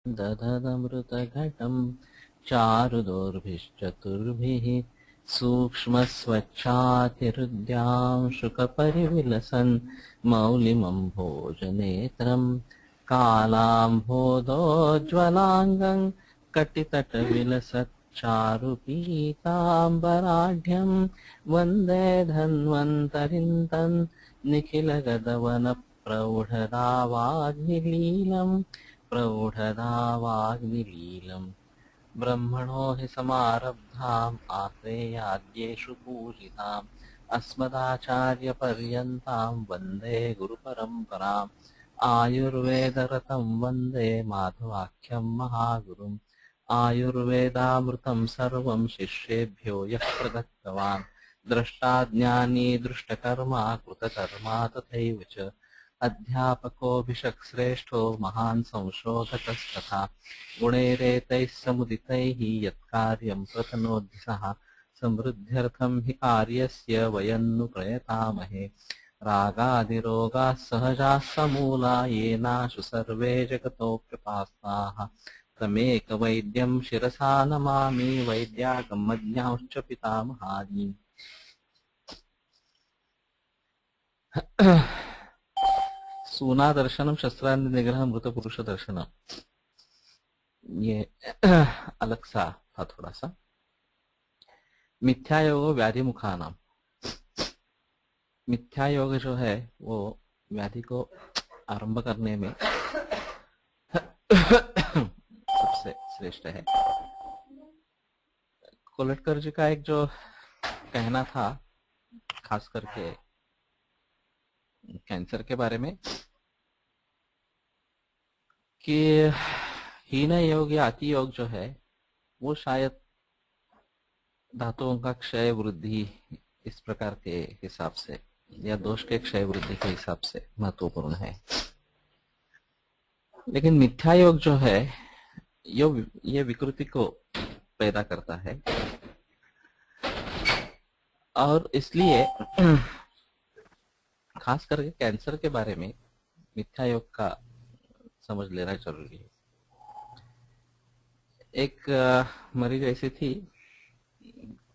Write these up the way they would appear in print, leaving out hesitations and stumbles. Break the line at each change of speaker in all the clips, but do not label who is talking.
दधदमृतघटं चारुदोर्भिश्चतुर्भिः सूक्ष्मस्वच्छातिहृद्यां शुकपरिविलसन् मौलिमं भोजनेत्रं कालाम्भोदोज्ज्वलाङ्गं कटितटविलसच्चारुपीताम्बराढ्यं वन्दे धन्वन्तरिं तन् निखिलगगनप्रौढदावाग्निलीलम् प्रौढदावाग्निलीलम् ब्रह्मणो हि समारब्धाम् आत्रेयाद्येषु पूजिताम् अस्मदाचार्यपर्यन्तां वन्दे गुरुपरम्पराम् आयुर्वेदरतं वन्दे माधवाख्यं महागुरुम् आयुर्वेदामृतं सर्वं शिष्येभ्यो यः प्रदत्तवान् द्रष्टाज्ञानी दृष्टकर्मा कृतकर्मा तथैव च अध्यापकोऽभिषक्श्रेष्ठो महान् संशोधकस्तथा गुणैरेतैः समुदितैः यत्कार्यं प्रतनोति सः समृद्ध्यर्थं हि कार्यस्य वयं नु प्रयतामहे रागादिरोगाः सहजाः समूला येनाशु सर्वे जगतोऽप्यपास्ताः तमेकवैद्यं शिरसा नमामि वैद्यागमज्ञांश्च पितामहादीन्। सूना दर्शनम शस्त्रान्य निग्रह मृत पुरुष दर्शनम, ये अलग सा था थोड़ा सा। मिथ्या योग व्याधि मुखानाम, मिथ्या योग जो है वो व्याधि को आरंभ करने में सबसे श्रेष्ठ है। कोलटकर जी का एक जो कहना था खास करके कैंसर के बारे में कि हीन योग या अति योग जो है वो शायद धातुओं का क्षय वृद्धि इस प्रकार के हिसाब से या दोष के क्षय वृद्धि के हिसाब से महत्वपूर्ण है, लेकिन मिथ्या योग जो है ये विकृति को पैदा करता है और इसलिए खास करके कैंसर के बारे में मिथ्या योग का समझ लेना जरूरी है। एक मरीज ऐसी थी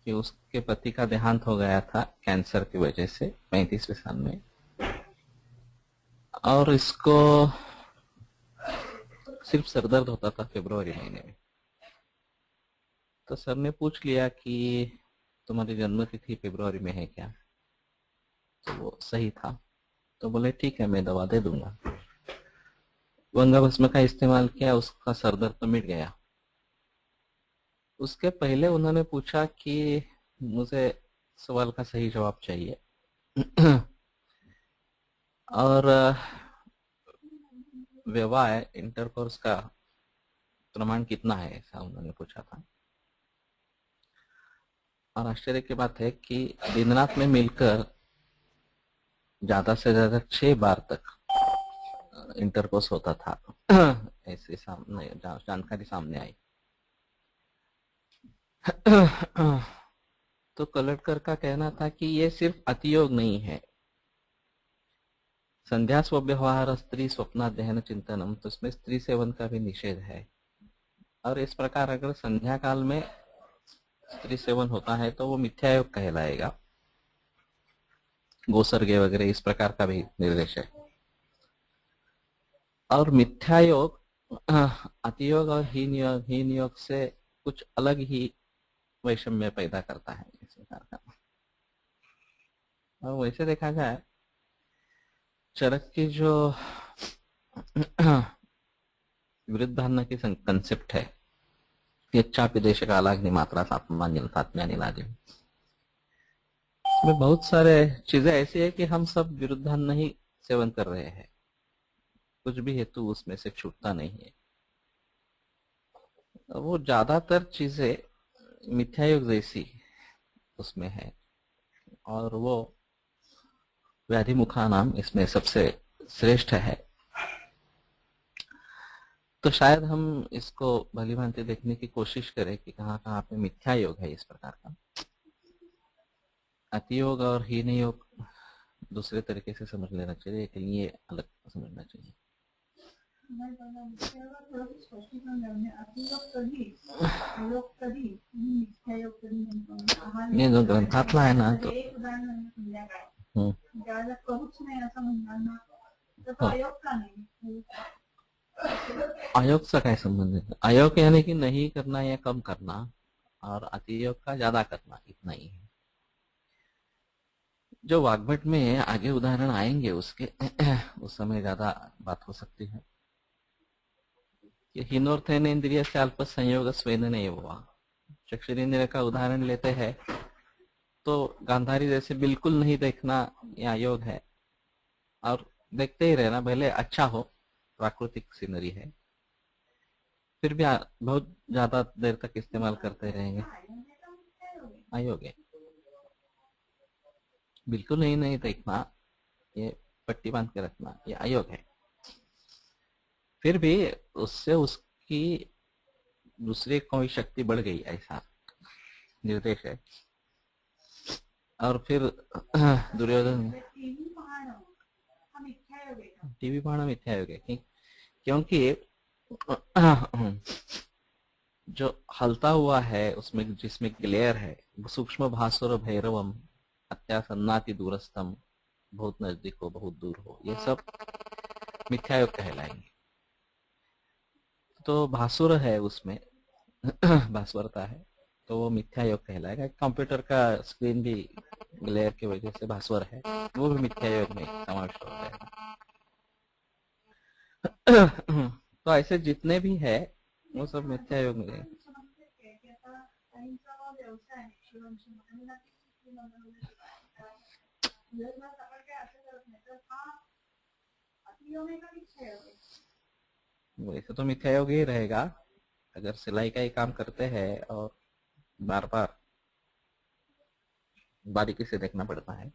कि उसके पति का देहांत हो गया था कैंसर की वजह से 35वें साल में, और इसको सिर्फ सरदर्द होता था फरवरी महीने में। तो सर ने पूछ लिया कि तुम्हारी जन्मतिथि फरवरी में है क्या, तो वो सही था। तो बोले ठीक है मैं दवा दे दूंगा। गंगा भस्म का इस्तेमाल किया, उसका सरदर्द तो मिट गया। उसके पहले उन्होंने पूछा कि मुझे सवाल का सही जवाब चाहिए और विवाह इंटरकोर्स का प्रमाण कितना है, ऐसा उन्होंने पूछा था। और आश्चर्य की बात है कि दिन रात में मिलकर ज्यादा से ज्यादा 6 बार तक इंटरकोर्स होता था ऐसे सामने जानकारी सामने आई। तो कलटकर का कहना था कि ये सिर्फ अतियोग नहीं है, संध्या स्वव्यवहार स्त्री स्वप्नाध्ययन चिंतनम, तो इसमें स्त्री सेवन का भी निषेध है। और इस प्रकार अगर संध्या काल में स्त्री सेवन होता है तो वो मिथ्या योग कहलाएगा। गोसर्गे वगैरह इस प्रकार का भी निर्देश है। और मिथ्या योग अतियोग और हीन योग से कुछ अलग ही वैषम्य पैदा करता है इस प्रकार का। और वैसे देखा जाए चरक की जो विरुद्ध धारणा की कंसेप्ट है, यच्चापि देश कालाग्नि मात्रा सात्म्यानिलादि, इसमें बहुत सारे चीजें ऐसी है कि हम सब विरुद्ध धारणा ही सेवन कर रहे हैं, कुछ भी हेतु उसमें से छूटता नहीं है। वो ज्यादातर चीजें मिथ्या योग जैसी उसमें है, और वो व्याधि मुखा नाम इसमें सबसे श्रेष्ठ है। तो शायद हम इसको भली भांति देखने की कोशिश करें कि कहाँ कहाँ पे मिथ्या योग है इस प्रकार का। अतियोग और हीन योग दूसरे तरीके से समझ लेना चाहिए, लेकिन ये अलग समझना चाहिए। ये जो ग्रंथातला आहे ना तो आयोग का क्या संबंध है? आयोग यानी कि नहीं करना या कम करना, और अतियोग का ज्यादा करना, इतना ही है। जो वाग्भट में आगे उदाहरण आएंगे उसके उस समय ज्यादा बात हो सकती है। हिनोर्थेनेन्द्रिय से अल्प संयोग स्वेदन हुआ, चक्षुरेंद्रिय का उदाहरण लेते हैं तो गांधारी जैसे बिल्कुल नहीं देखना यह आयोग है, और देखते ही रहना, भले अच्छा हो, प्राकृतिक सीनरी है, फिर भी बहुत ज्यादा देर तक इस्तेमाल करते रहेंगे, आयोग है। बिल्कुल नहीं देखना, ये पट्टी बांध के रखना, ये अयोग है। फिर भी उससे उसकी दूसरी कोई शक्ति बढ़ गई, ऐसा निर्देश है। और फिर दुर्योधन टीवी पढ़ना मिथ्या योग है, क्योंकि जो हलता हुआ है उसमें, जिसमें ग्लेयर है, सूक्ष्म भासुर भैरवम अत्यासन्नाति दूरस्थम, बहुत नजदीक हो बहुत दूर हो, ये सब मिथ्या योग कहलाएंगे। तो भासुर है उसमें भास्वरता है, तो वो मिथ्या योग कहलाएगा। कंप्यूटर का स्क्रीन भी ग्लेयर की वजह से भास्वर है, वो भी मिथ्या योग में समाविष्ट हो जाएगा। तो ऐसे जितने भी है वो सब मिथ्या योग में रहेंगे। वैसे तो मिथ्या योग ही रहेगा अगर सिलाई का ही काम करते हैं और बार बार बारीकी से देखना पड़ता है,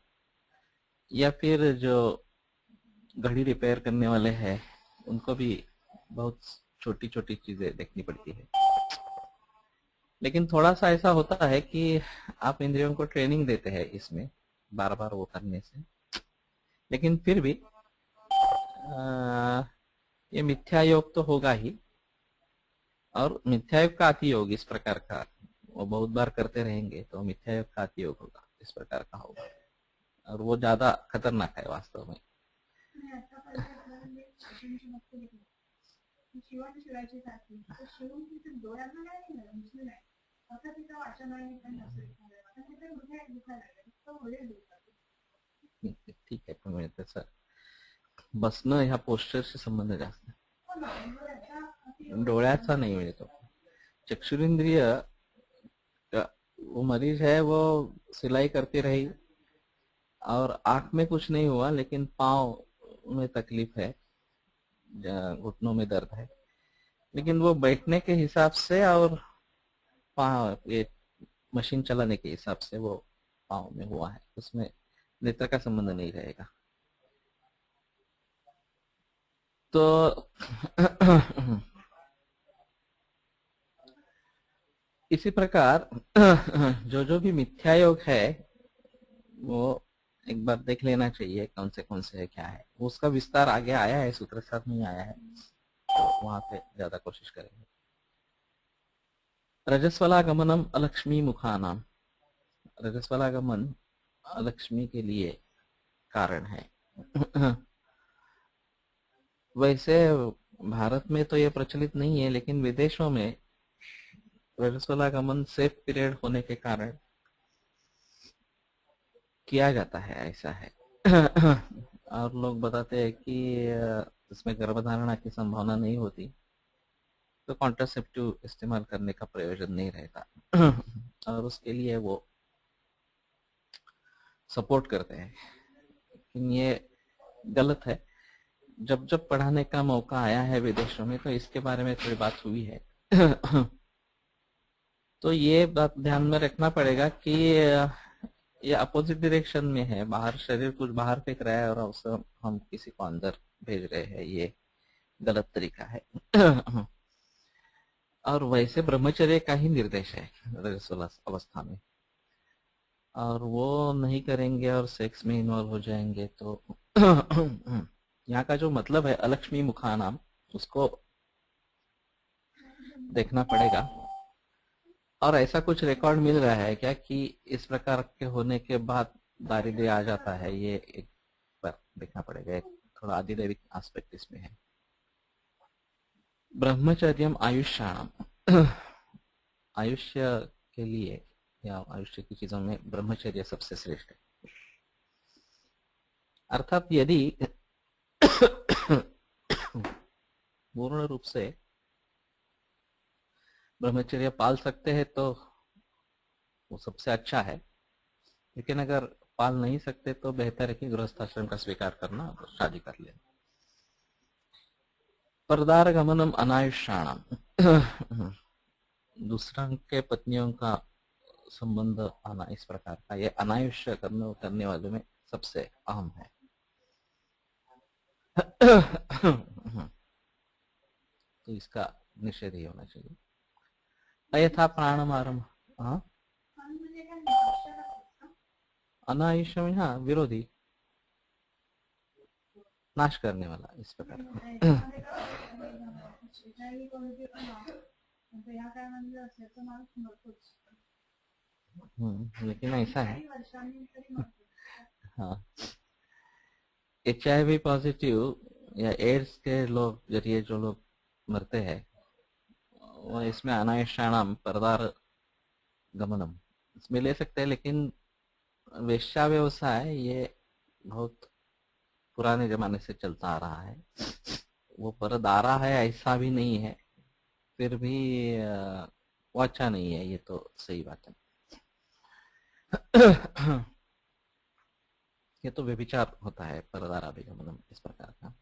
या फिर जो घड़ी रिपेयर करने वाले हैं उनको भी बहुत छोटी छोटी चीजें देखनी पड़ती है। लेकिन थोड़ा सा ऐसा होता है कि आप इंद्रियों को ट्रेनिंग देते हैं इसमें बार बार वो करने से, लेकिन फिर भी ये मिथ्या योग तो होगा ही, और मिथ्या योग का अति योग इस प्रकार का, वो बहुत बार करते रहेंगे तो मिथ्या योग का अति योग होगा, इस प्रकार का होगा, और वो ज्यादा खतरनाक है वास्तव में। ठीक आहे, पण त्याचा बसणं ह्या पोस्चरशी संबंध जास्त, डोळ्याचा नहीं मिळतो। चक्षुरेंद्रिय वो मरीज है, वो सिलाई करती रही और आंख में कुछ नहीं हुआ, लेकिन पाँव में तकलीफ है, घुटनों में दर्द है, लेकिन वो बैठने के हिसाब से और पाँव ये मशीन चलाने के हिसाब से वो पाँव में हुआ है, उसमें नेत्र का संबंध नहीं रहेगा। तो इसी प्रकार जो जो भी मिथ्या योग है वो एक बार देख लेना चाहिए कौन से है, क्या है। उसका विस्तार आगे आया है, सूत्र साथ में आया है, तो वहां पे ज्यादा कोशिश करेंगे। रजस्वलागमनम अलक्ष्मी मुखानाम, रजस्वलागमन अलक्ष्मी के लिए कारण है। वैसे भारत में तो ये प्रचलित नहीं है, लेकिन विदेशों में रजस्वलागमन सेफ पीरियड होने के कारण किया जाता है, ऐसा है। और लोग बताते हैं कि इसमें गर्भधारणा की संभावना नहीं होती, तो कॉन्ट्रासेप्टिव इस्तेमाल करने का प्रयोजन नहीं रहता। और उसके लिए वो सपोर्ट करते हैं, लेकिन ये गलत है। जब जब पढ़ाने का मौका आया है विदेशों में, तो इसके बारे में थोड़ी बात हुई है। तो ये बात ध्यान में रखना पड़ेगा कि ये अपोजिट डायरेक्शन में है, बाहर शरीर कुछ बाहर फेंक रहा है और उससे हम किसी को अंदर भेज रहे हैं, ये गलत तरीका है। और वैसे ब्रह्मचर्य का ही निर्देश है रजस्वला अवस्था में, और वो नहीं करेंगे और सेक्स में इन्वॉल्व हो जाएंगे तो यहाँ का जो मतलब है अलक्ष्मी मुखानाम, उसको देखना पड़ेगा। और ऐसा कुछ रिकॉर्ड मिल रहा है क्या कि इस प्रकार के होने के बाद दारिद्र्य आ जाता है? ये एक बार देखना पड़ेगा, एक थोड़ा आधिदैविक एस्पेक्ट इसमें है। ब्रह्मचर्यम आयुष्याणाम, आयुष्य के लिए या आयुष्य की चीजों में ब्रह्मचर्य सबसे श्रेष्ठ है। अर्थात यदि पूर्ण रूप से ब्रह्मचर्य पाल सकते हैं तो वो सबसे अच्छा है, लेकिन अगर पाल नहीं सकते तो बेहतर है कि गृहस्थाश्रम का स्वीकार करना और शादी कर लेना। परदार गमनम अनायुष्याणाम, दूसरा के पत्नियों का संबंध आना इस प्रकार का, ये अनायुष्य करने वालों में सबसे अहम है। तो इसका निषेध ही होना चाहिए। अयथा प्राणमारम, हाँ अनायुष्य में, हाँ विरोधी, नाश करने वाला इस प्रकार। लेकिन ऐसा है, हाँ HIV पॉजिटिव या एड्स के लोग जरिए जो लोग मरते हैं वो इसमें अनायुष्याणाम परदार गमनम इसमें ले सकते हैं, लेकिन वेश्या व्यवसाय ये बहुत पुराने जमाने से चलता आ रहा है। वो परदारा है ऐसा भी नहीं है, फिर भी वो अच्छा नहीं है, ये तो सही बात है। ये तो व्यभिचार होता है परदारा विगमनम इस प्रकार का,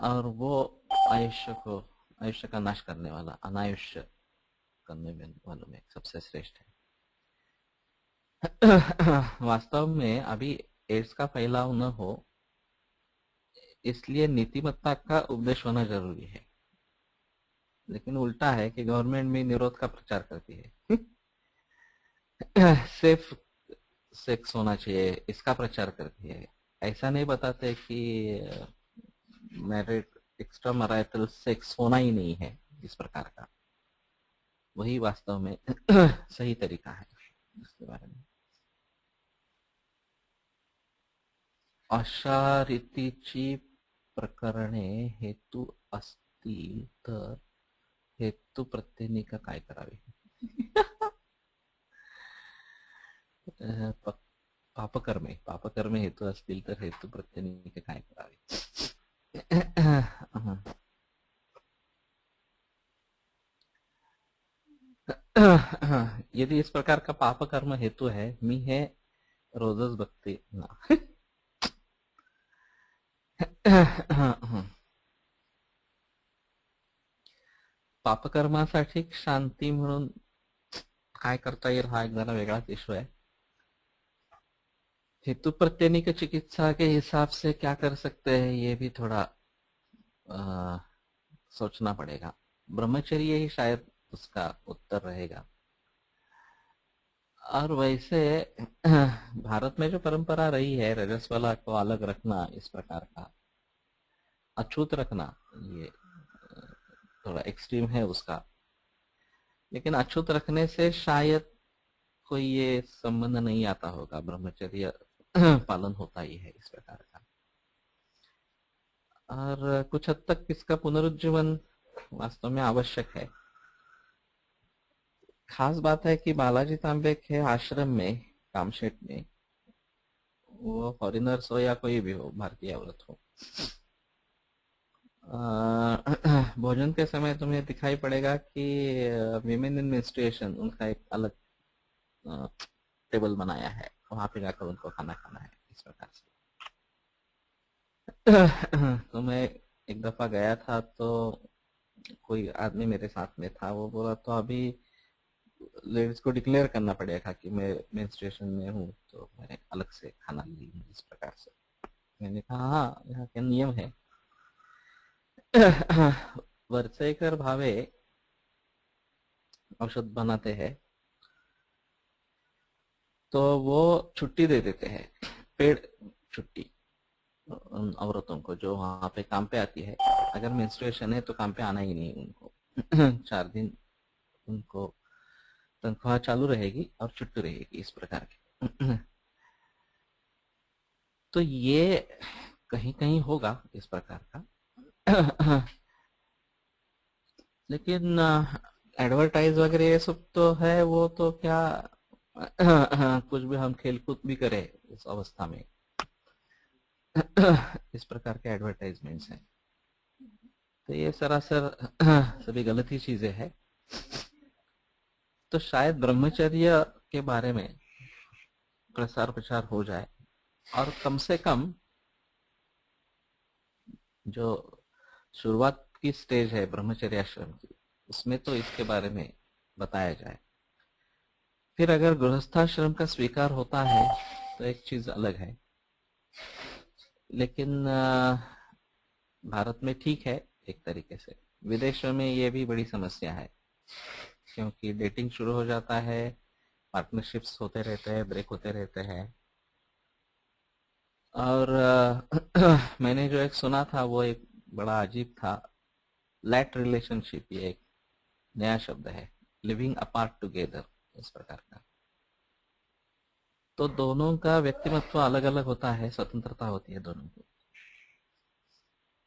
और वो आयुष्य का नाश करने वाला, अनायुष्य करने वालों में सबसे श्रेष्ठ है। वास्तव में अभी एड्स का फैलाव न हो इसलिए नीतिमत्ता का उपदेश होना जरूरी है, लेकिन उल्टा है कि गवर्नमेंट भी निरोध का प्रचार करती है। सेफ सेक्स होना चाहिए इसका प्रचार करती है, ऐसा नहीं बताते कि मैरिड एक्स्ट्रा मैरिटल सेक्स होना ही नहीं है इस प्रकार का। वही वास्तव में सही तरीका है इसके बारे में। अशा रीतीची प्रकरणे हेतू असतील तर हेतू प्रत्येनिका काय करावे? पापकर्मे हेतू असतील तर हेतू प्रत्येनिका काय करावे? यदि इस प्रकार का पाप कर्म हेतु है, मी हे रोजच बघते ना। पापकर्मासाठी शांती म्हणून काय करता येईल हा एक जरा वेगळाच इशू है। हेतु प्रत्येनिक चिकित्सा के हिसाब से क्या कर सकते हैं ये भी थोड़ा सोचना पड़ेगा। ब्रह्मचर्य ही शायद उसका उत्तर रहेगा। और वैसे भारत में जो परंपरा रही है रजस्वला को अलग रखना, इस प्रकार का अछूत रखना, ये थोड़ा एक्सट्रीम है उसका, लेकिन अछूत रखने से शायद कोई ये संबंध नहीं आता होगा, ब्रह्मचर्य पालन होता ही है इस प्रकार का। और कुछ हद तक इसका पुनरुज्जीवन वास्तव में आवश्यक है। खास बात है कि बालाजी तांबे के आश्रम में, कामशेट में, वो फॉरिनर्स हो या कोई भी हो, भारतीय औरत हो, भोजन के समय तुम्हें दिखाई पड़ेगा कि विमेन इन मेंस्ट्रुएशन उनका एक अलग टेबल बनाया है, वहां पे जाकर उनको खाना खाना है इस प्रकार से। तो मैं एक दफा गया था तो कोई आदमी मेरे साथ में था, वो बोला तो अभी लेडीज को डिक्लेयर करना पड़ेगा कि मैं मेंस्ट्रुएशन में हूँ तो मैं अलग से खाना ली इस प्रकार से। मैंने कहा हाँ यहाँ के नियम है। वर्षेकर भावे औषध बनाते हैं तो वो छुट्टी दे देते हैं, पेड छुट्टी उन औरतों को जो वहां पे काम पे आती है, अगर मेंस्ट्रुएशन है तो काम पे आना ही नहीं उनको 4 दिन उनको तनख्वाह चालू रहेगी और छुट्टी रहेगी, इस प्रकार की। तो ये कहीं कहीं होगा इस प्रकार का। लेकिन एडवर्टाइज वगैरह ये सब तो है, वो तो क्या कुछ भी हम खेलकूद भी करें इस अवस्था में इस प्रकार के एडवर्टाइजमेंट्स हैं, तो ये सरासर सभी गलत ही चीजें हैं। तो शायद ब्रह्मचर्य के बारे में प्रसार प्रचार हो जाए, और कम से कम जो शुरुआत की स्टेज है ब्रह्मचर्य आश्रम की, उसमें तो इसके बारे में बताया जाए। फिर अगर गृहस्थाश्रम का स्वीकार होता है तो एक चीज अलग है, लेकिन भारत में ठीक है एक तरीके से। विदेशों में ये भी बड़ी समस्या है, क्योंकि डेटिंग शुरू हो जाता है, पार्टनरशिप्स होते रहते हैं, ब्रेक होते रहते हैं। और मैंने जो एक सुना था वो एक बड़ा अजीब था, लैट रिलेशनशिप, ये एक नया शब्द है, लिविंग अपार्ट टुगेदर, इस प्रकार का। तो दोनों का व्यक्तिमत्व अलग अलग होता है, स्वतंत्रता होती है दोनों को,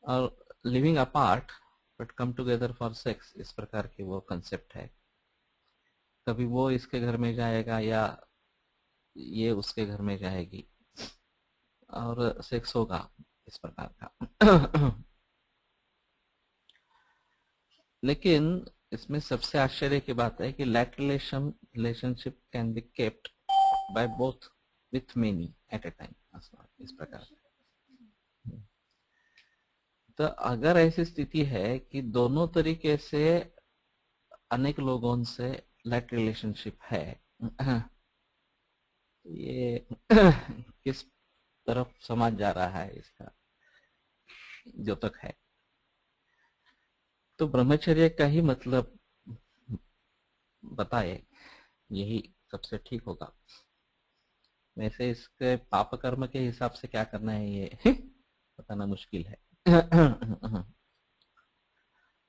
और living apart but come together for sex, इस प्रकार की वो कंसेप्ट है। कभी वो इसके घर में जाएगा या ये उसके घर में जाएगी और सेक्स होगा, इस प्रकार का। लेकिन इसमें सबसे आश्चर्य की बात है कि let relationship can be kept by both with many at a time, इस प्रकार। तो अगर ऐसी स्थिति है कि दोनों तरीके से अनेक लोगों से लैट रिलेशनशिप है, ये किस तरफ समाज जा रहा है इसका जो तक है। तो ब्रह्मचर्य का ही मतलब बताए, यही सबसे ठीक होगा। वैसे इसके पाप कर्म के हिसाब से क्या करना है ये बताना मुश्किल है।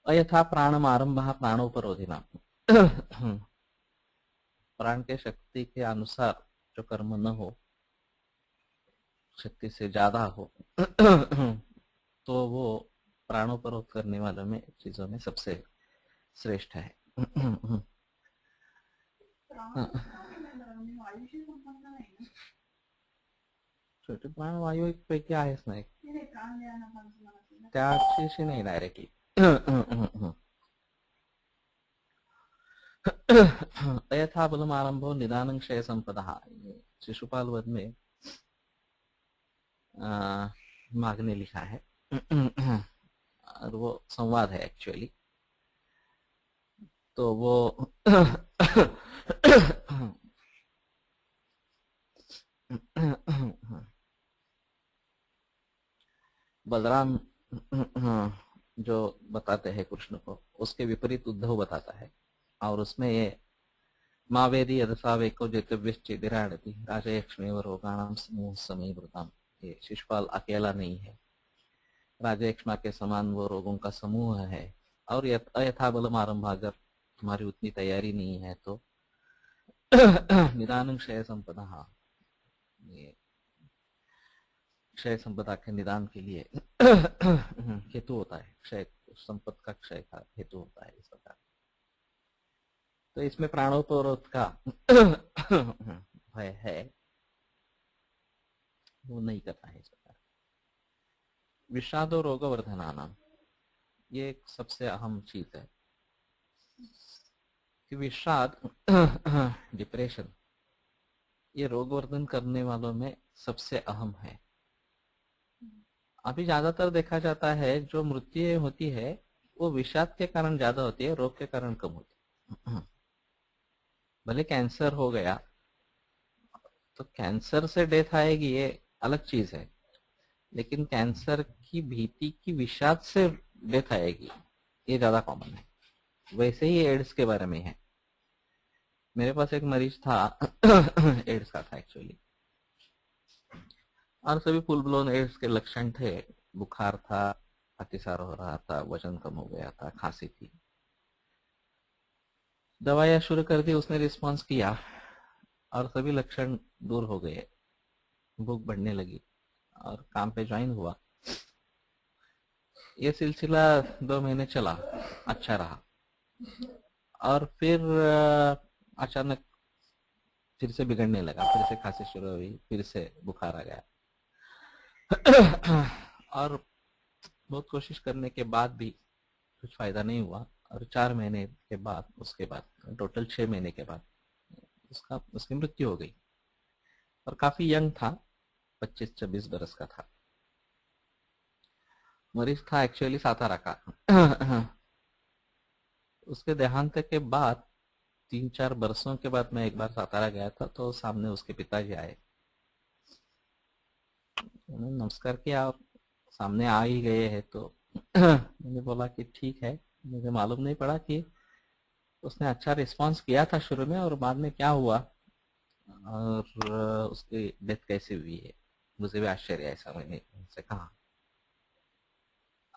अयथा प्राणम आरंभ प्राणोपरोधिना, प्राण के शक्ति के अनुसार जो कर्म न हो, शक्ति से ज्यादा हो, तो वो प्राणोपरोध करने वालों में चीजों में सबसे श्रेष्ठ है। छोटे प्राण वायू पैकी आहेच ना, त्याची नाही डायरेक्टली। अयथा बलम आरंभो निदान क्षय संपदा, शिशुपाल वध में माघ ने लिखा है, और वो संवाद है एक्चुअली। तो वो बलराम जो बताते हैं कृष्ण को, उसके विपरीत उद्धव बताता है, और उसमें ये मावेदी यदसावेको जितव्यश्चिदिराड़ती राजयक्ष्मेव रोगाणाम समूह समीवृताम, ये शिशुपाल अकेला नहीं है, राजयक्ष्मा के समान वो रोगों का समूह है। और अयथा बलम आरंभ, अगर तुम्हारी उतनी तैयारी नहीं है तो निदान क्षय संपदा, ये क्षय संपदा के निदान के लिए हेतु होता है, क्षय संपद का क्षय का हेतु होता है इस प्रकार। तो इसमें प्राणोपरोध का भय है, वो नहीं करना है इस प्रकार। विषादो रोग वर्धनानाम, ये एक सबसे अहम चीज है कि विषाद डिप्रेशन, ये रोगवर्धन करने वालों में सबसे अहम है। अभी ज्यादातर देखा जाता है जो मृत्यु होती है वो विषाद के कारण ज्यादा होती है, रोग के कारण कम होती है। भले कैंसर हो गया तो कैंसर से डेथ आएगी, ये अलग चीज है, लेकिन कैंसर की भीति की विषाद से डेथ आएगी, ये ज्यादा कॉमन है। वैसे ही एड्स के बारे में है। मेरे पास एक मरीज था एड्स का था एक्चुअली, और सभी फुल ब्लोन एड्स के लक्षण थे, बुखार था, अतिसार हो रहा था, वजन कम हो गया था, खांसी थी। दवाइयाँ शुरू कर दी, उसने रिस्पॉन्स किया और सभी लक्षण दूर हो गए, भूख बढ़ने लगी और काम पे ज्वाइन हुआ। ये सिलसिला 2 महीने चला, अच्छा रहा। और फिर अचानक फिर से बिगड़ने लगा, फिर से खांसी शुरू हुई, फिर से बुखार आ गया। और बहुत कोशिश करने के बाद भी कुछ फायदा नहीं हुआ। और 4 महीने के बाद, उसके बाद टोटल 6 महीने के बाद उसकी मृत्यु हो गई। और काफी यंग था, 25-26 बरस का था। मरीज था एक्चुअली सातारा का। उसके देहांत के बाद 3-4 बरसों के बाद मैं एक बार सातारा गया था, तो सामने उसके पिताजी आए। उन्होंने नमस्कार किया और सामने आ ही गए हैं तो मैंने बोला कि ठीक है। मुझे मालूम नहीं पड़ा कि उसने अच्छा रिस्पांस किया था शुरू में और बाद में क्या हुआ और उसकी डेथ कैसे हुई है। मुझे भी आश्चर्य, ऐसा मैंने उनसे कहा।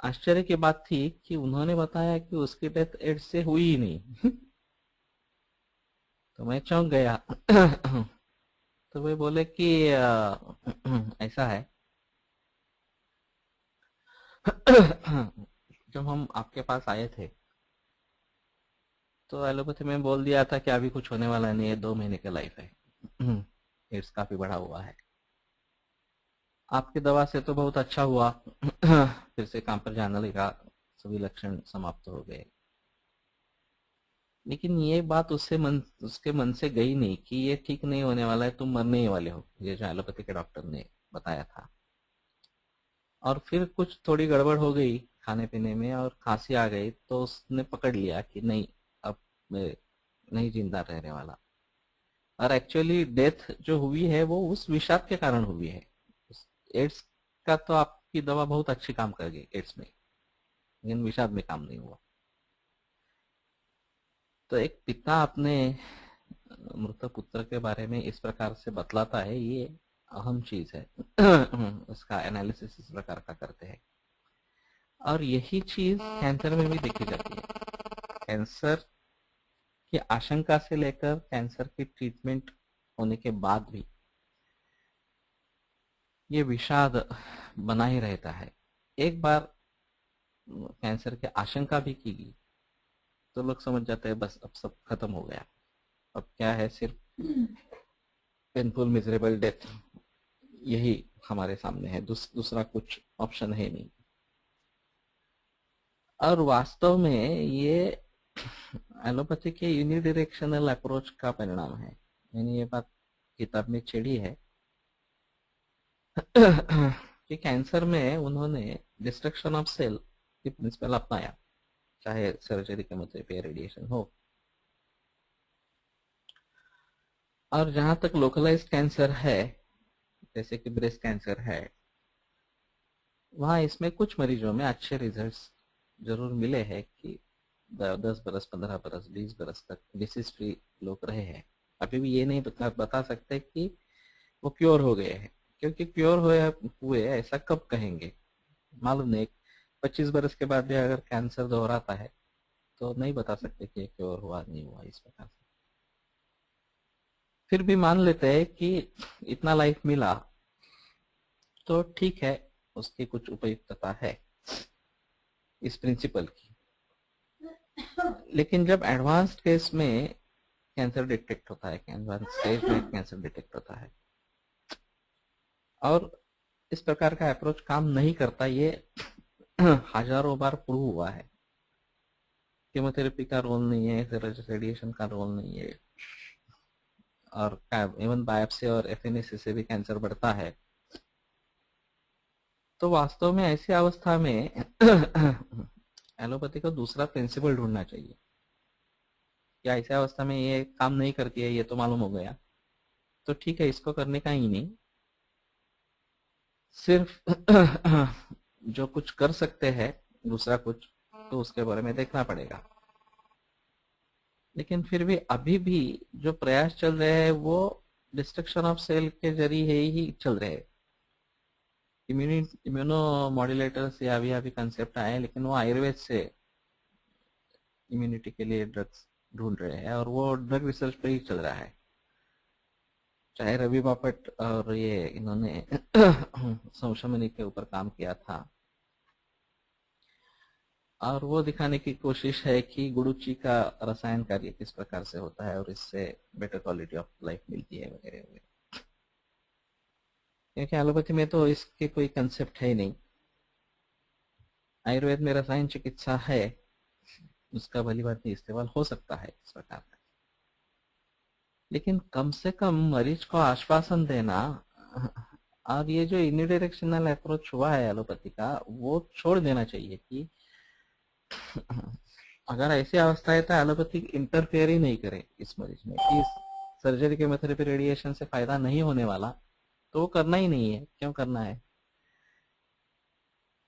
आश्चर्य की बात थी कि उन्होंने बताया कि उसकी डेथ एड्स से हुई ही नहीं। तो मैं चौंक गया। तो वे बोले कि ऐसा है। जब हम आपके पास आए थे तो एलोपैथी में बोल दिया था कि अभी कुछ होने वाला नहीं है, 2 महीने का लाइफ है। एड्स काफी बढ़ा हुआ है। आपकी दवा से तो बहुत अच्छा हुआ। फिर से काम पर जाने लगा, सभी लक्षण समाप्त हो गए। लेकिन ये बात उसके मन से गई नहीं कि ये ठीक नहीं होने वाला है, तुम मरने ही वाले हो, ये जो एलोपैथी के डॉक्टर ने बताया था। और फिर कुछ थोड़ी गड़बड़ हो गई खाने पीने में और खांसी आ गई, तो उसने पकड़ लिया कि नहीं, अब मैं नहीं जिंदा रहने वाला। और एक्चुअली डेथ जो हुई है वो उस विषाद के कारण हुई है। एड्स का तो आपकी दवा बहुत अच्छी काम कर गई एड्स में, लेकिन विषाद में काम नहीं हुआ। तो एक पिता अपने मृत पुत्र के बारे में इस प्रकार से बतलाता है, ये अहम चीज है। उसका एनालिसिस इस प्रकार का करते हैं। और यही चीज कैंसर में भी देखी जाती है। कैंसर की आशंका से लेकर कैंसर की ट्रीटमेंट होने के बाद भी ये विषाद बना ही रहता है। एक बार कैंसर की आशंका भी की गई तो लोग समझ जाते हैं बस अब सब खत्म हो गया, अब क्या है, सिर्फ पेनफुल मिजरेबल डेथ यही हमारे सामने है, दूसरा कुछ ऑप्शन है नहीं। और वास्तव में ये एलोपैथी के यूनिडायरेक्शनल अप्रोच का परिणाम है। मैंने ये बात किताब में छेड़ी है। कि कैंसर में उन्होंने डिस्ट्रक्शन ऑफ सेल की प्रिंसिपल अपनाया, चाहे सर्जरी केमोथेरेपी या रेडिएशन हो। और जहां तक लोकलाइज्ड कैंसर है, जैसे कि ब्रेस्ट कैंसर है, वहां इसमें कुछ मरीजों में अच्छे रिजल्ट्स जरूर मिले हैं कि 10 बरस, 15 बरस, 20 बरस तक डिसीज फ्री लोग रहे हैं। अभी भी ये नहीं बता सकते कि वो क्योर हो गए हैं, क्योंकि क्योर हुए ऐसा कब कहेंगे, मालूम नहीं। 25 बरस के बाद भी अगर कैंसर दोहराता है तो नहीं बता सकते कि क्योर हुआ नहीं हुआ इस प्रकार से। फिर भी मान लेते हैं कि इतना लाइफ मिला तो ठीक है, उसकी कुछ उपयुक्तता है इस प्रिंसिपल की। लेकिन जब एडवांस्ड केस में कैंसर डिटेक्ट होता है, एडवांस स्टेज में कैंसर डिटेक्ट होता है और इस प्रकार का अप्रोच काम नहीं करता, ये हजारों बार प्रूव हुआ है। केमोथेरेपी का रोल नहीं है, रेडिएशन का रोल नहीं है, और इवन बायोप्सी और एफएनएसी से भी कैंसर बढ़ता है। तो वास्तव में ऐसी अवस्था में एलोपैथी को दूसरा प्रिंसिपल ढूंढना चाहिए। क्या ऐसी अवस्था में ये काम नहीं करती है, ये तो मालूम हो गया, तो ठीक है, इसको करने का ही नहीं, सिर्फ जो कुछ कर सकते हैं दूसरा कुछ, तो उसके बारे में देखना पड़ेगा। लेकिन फिर भी अभी भी जो प्रयास चल रहे हैं वो डिस्ट्रक्शन ऑफ सेल के जरिए ही चल रहे हैं। इम्यूनो मॉड्यूलेटर्स या अभी कंसेप्ट आए हैं, लेकिन वो आयुर्वेद से इम्यूनिटी के लिए ड्रग्स ढूंढ रहे हैं और वो ड्रग रिसर्च पे ही चल रहा है। चाहे रवि बापट और ये इन्होंने संशमनी के ऊपर काम किया था, और वो दिखाने की कोशिश है कि गुड़ुची का रसायन कार्य किस प्रकार से होता है और इससे बेटर क्वालिटी ऑफ लाइफ मिलती है वगैरह वगैरह। क्योंकि एलोपैथी में तो इसके कोई कंसेप्ट है ही नहीं। आयुर्वेद में रसायन चिकित्सा है, उसका भली बात नहीं इस्तेमाल हो सकता है इस प्रकार का, लेकिन कम से कम मरीज को आश्वासन देना। और ये जो यूनिडायरेक्शनल अप्रोच हुआ है एलोपैथी का, वो छोड़ देना चाहिए कि अगर ऐसी अवस्था है तो एलोपैथी इंटरफेयर ही नहीं करे इस मरीज में कि सर्जरी केमोथेरेपी रेडिएशन से फायदा नहीं होने वाला, तो वो करना ही नहीं है। क्यों करना है?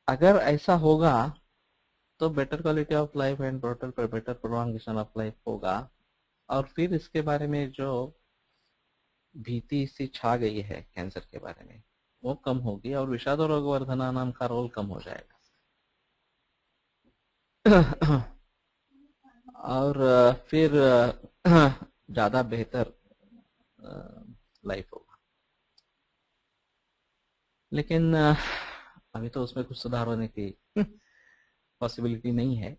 अगर ऐसा होगा तो better quality of life and better prolongation of life होगा। और फिर इसके बारे में जो भीति सी छा गई है कैंसर के बारे में, वो कम होगी और विषाद रोगवर्धना नाम का रोल कम हो जाएगा। और फिर ज्यादा बेहतर लाइफ होगा। लेकिन अभी तो उसमें कुछ सुधार होने की पॉसिबिलिटी नहीं है।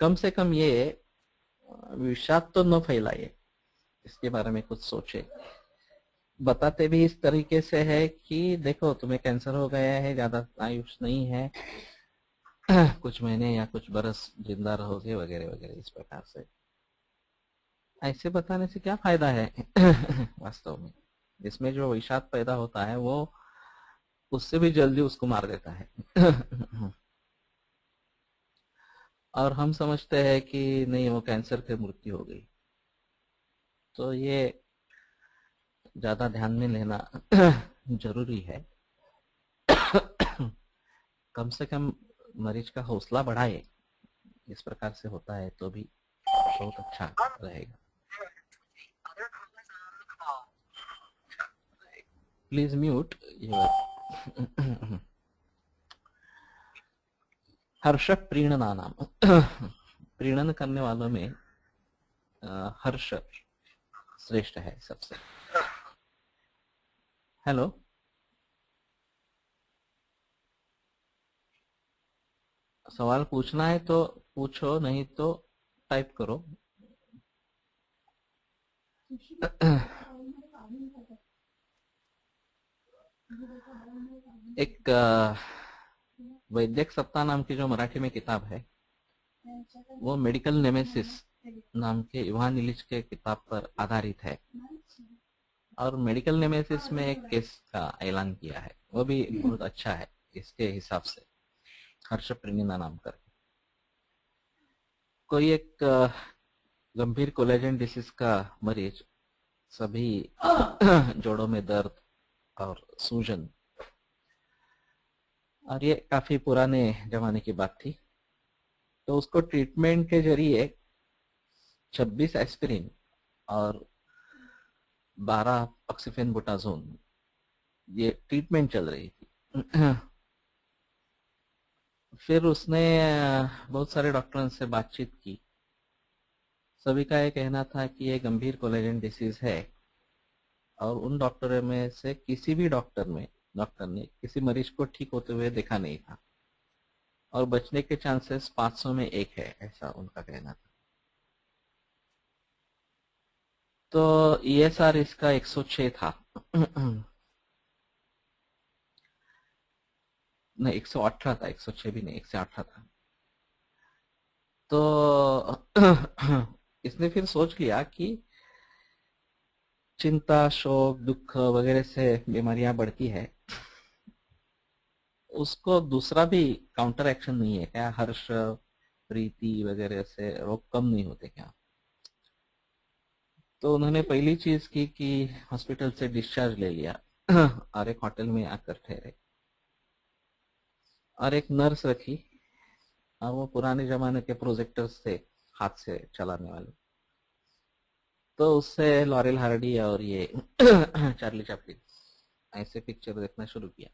कम से कम ये विषाद तो न फैलाए, इसके बारे में कुछ सोचे। बताते भी इस तरीके से है कि देखो तुम्हें कैंसर हो गया है, ज्यादा आयुष नहीं है, कुछ महीने या कुछ बरस जिंदा रहोगे वगैरह वगैरह, इस प्रकार से। ऐसे बताने से क्या फायदा है? वास्तव में इसमें जो विषाद पैदा होता है वो उससे भी जल्दी उसको मार देता है। और हम समझते हैं कि नहीं, वो कैंसर से मृत्यु हो गई। तो ये ज्यादा ध्यान में लेना जरूरी है। कम से कम मरीज का हौसला बढ़ाए, इस प्रकार से होता है तो भी बहुत अच्छा रहेगा। Please mute your. हर्ष प्रीणना नाम। प्रीणन करने वालों में हर्ष श्रेष्ठ है सबसे। हेलो, सवाल पूछना है तो पूछो, नहीं तो टाइप करो। एक वैद्यक सप्ताह नाम की जो मराठी में किताब है, वो मेडिकल नेमेसिस नाम के इवान इलिच के किताब पर आधारित है। और मेडिकल नेमेसिस में एक केस का ऐलान किया है, वो भी बहुत अच्छा है इसके हिसाब से। हर्ष प्रेरणा नाम कर कोई एक गंभीर कोलेजन डिसीज का मरीज, सभी जोड़ों में दर्द और सूजन, और ये काफी पुराने जमाने की बात थी। तो उसको ट्रीटमेंट के जरिए 26 एस्पिरिन और 12 ऑक्सीफेनबुटाजोन, ये ट्रीटमेंट चल रही थी। फिर उसने बहुत सारे डॉक्टरों से बातचीत की। सभी का ये कहना था कि ये गंभीर कोलेजन डिसीज है, और उन डॉक्टरों में से किसी भी डॉक्टर ने किसी मरीज को ठीक होते हुए देखा नहीं था, और बचने के चांसेस 500 में एक है, ऐसा उनका कहना था। तो ईएसआर इसका 106 था। नहीं, 118 था, 106 भी नहीं, 118 था। तो इसने फिर सोच लिया कि चिंता, शोक, दुख वगैरह से बीमारियां बढ़ती है, उसको दूसरा भी काउंटर एक्शन नहीं है क्या? हर्ष, प्रीति वगैरह से रोग कम नहीं होते क्या? तो उन्होंने पहली चीज की कि हॉस्पिटल से डिस्चार्ज ले लिया और एक होटल में आकर ठहरे, और एक नर्स रखी, और वो पुराने जमाने के प्रोजेक्टर से हाथ से चलाने वाले। तो उससे लॉरेल हार्डी और ये चार्ली चैपलिन ऐसे पिक्चर देखना शुरू किया।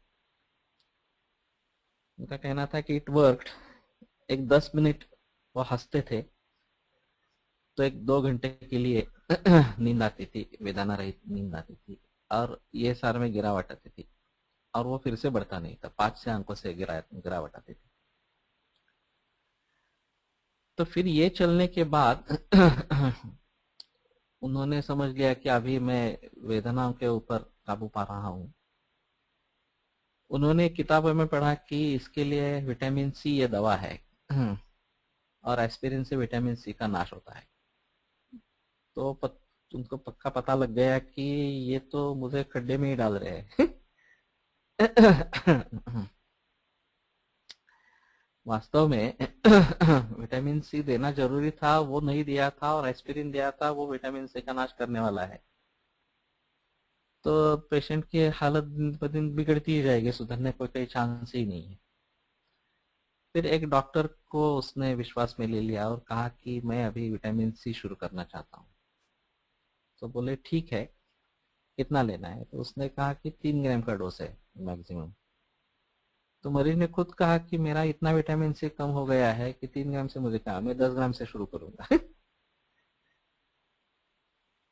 उनका कहना था कि इट वर्कड। एक 10 मिनट वो हंसते थे तो एक 2 घंटे के लिए नींद आती थी, वेदना रहित नींद आती थी, और ये सार में गिरावट आती थी, और वो फिर से बढ़ता नहीं था, 5 से अंकों से गिरावट आती थी। तो फिर ये चलने के बाद उन्होंने समझ लिया कि अभी मैं वेदनाओं के ऊपर काबू पा रहा हूँ। उन्होंने किताबों में पढ़ा कि इसके लिए विटामिन सी ये दवा है और एस्पिरिन से विटामिन सी का नाश होता है। तो उनको पक्का पता लग गया कि ये तो मुझे खड्डे में ही डाल रहे हैं। वास्तव में विटामिन सी देना जरूरी था, वो नहीं दिया था, और एस्पिरिन दिया था, वो विटामिन सी का नाश करने वाला है। तो पेशेंट की हालत दिन ब दिन बिगड़ती ही जाएगी, सुधरने को कोई चांस ही नहीं है। फिर एक डॉक्टर को उसने विश्वास में ले लिया और कहा कि मैं अभी विटामिन सी शुरू करना चाहता हूँ। तो बोले ठीक है, कितना लेना है? तो उसने कहा कि 3 ग्राम का डोज है मैक्सिमम। तो मरीज ने खुद कहा कि मेरा इतना विटामिन सी कम हो गया है कि 3 ग्राम से मुझे कहा, मैं 10 ग्राम से शुरू करूंगा।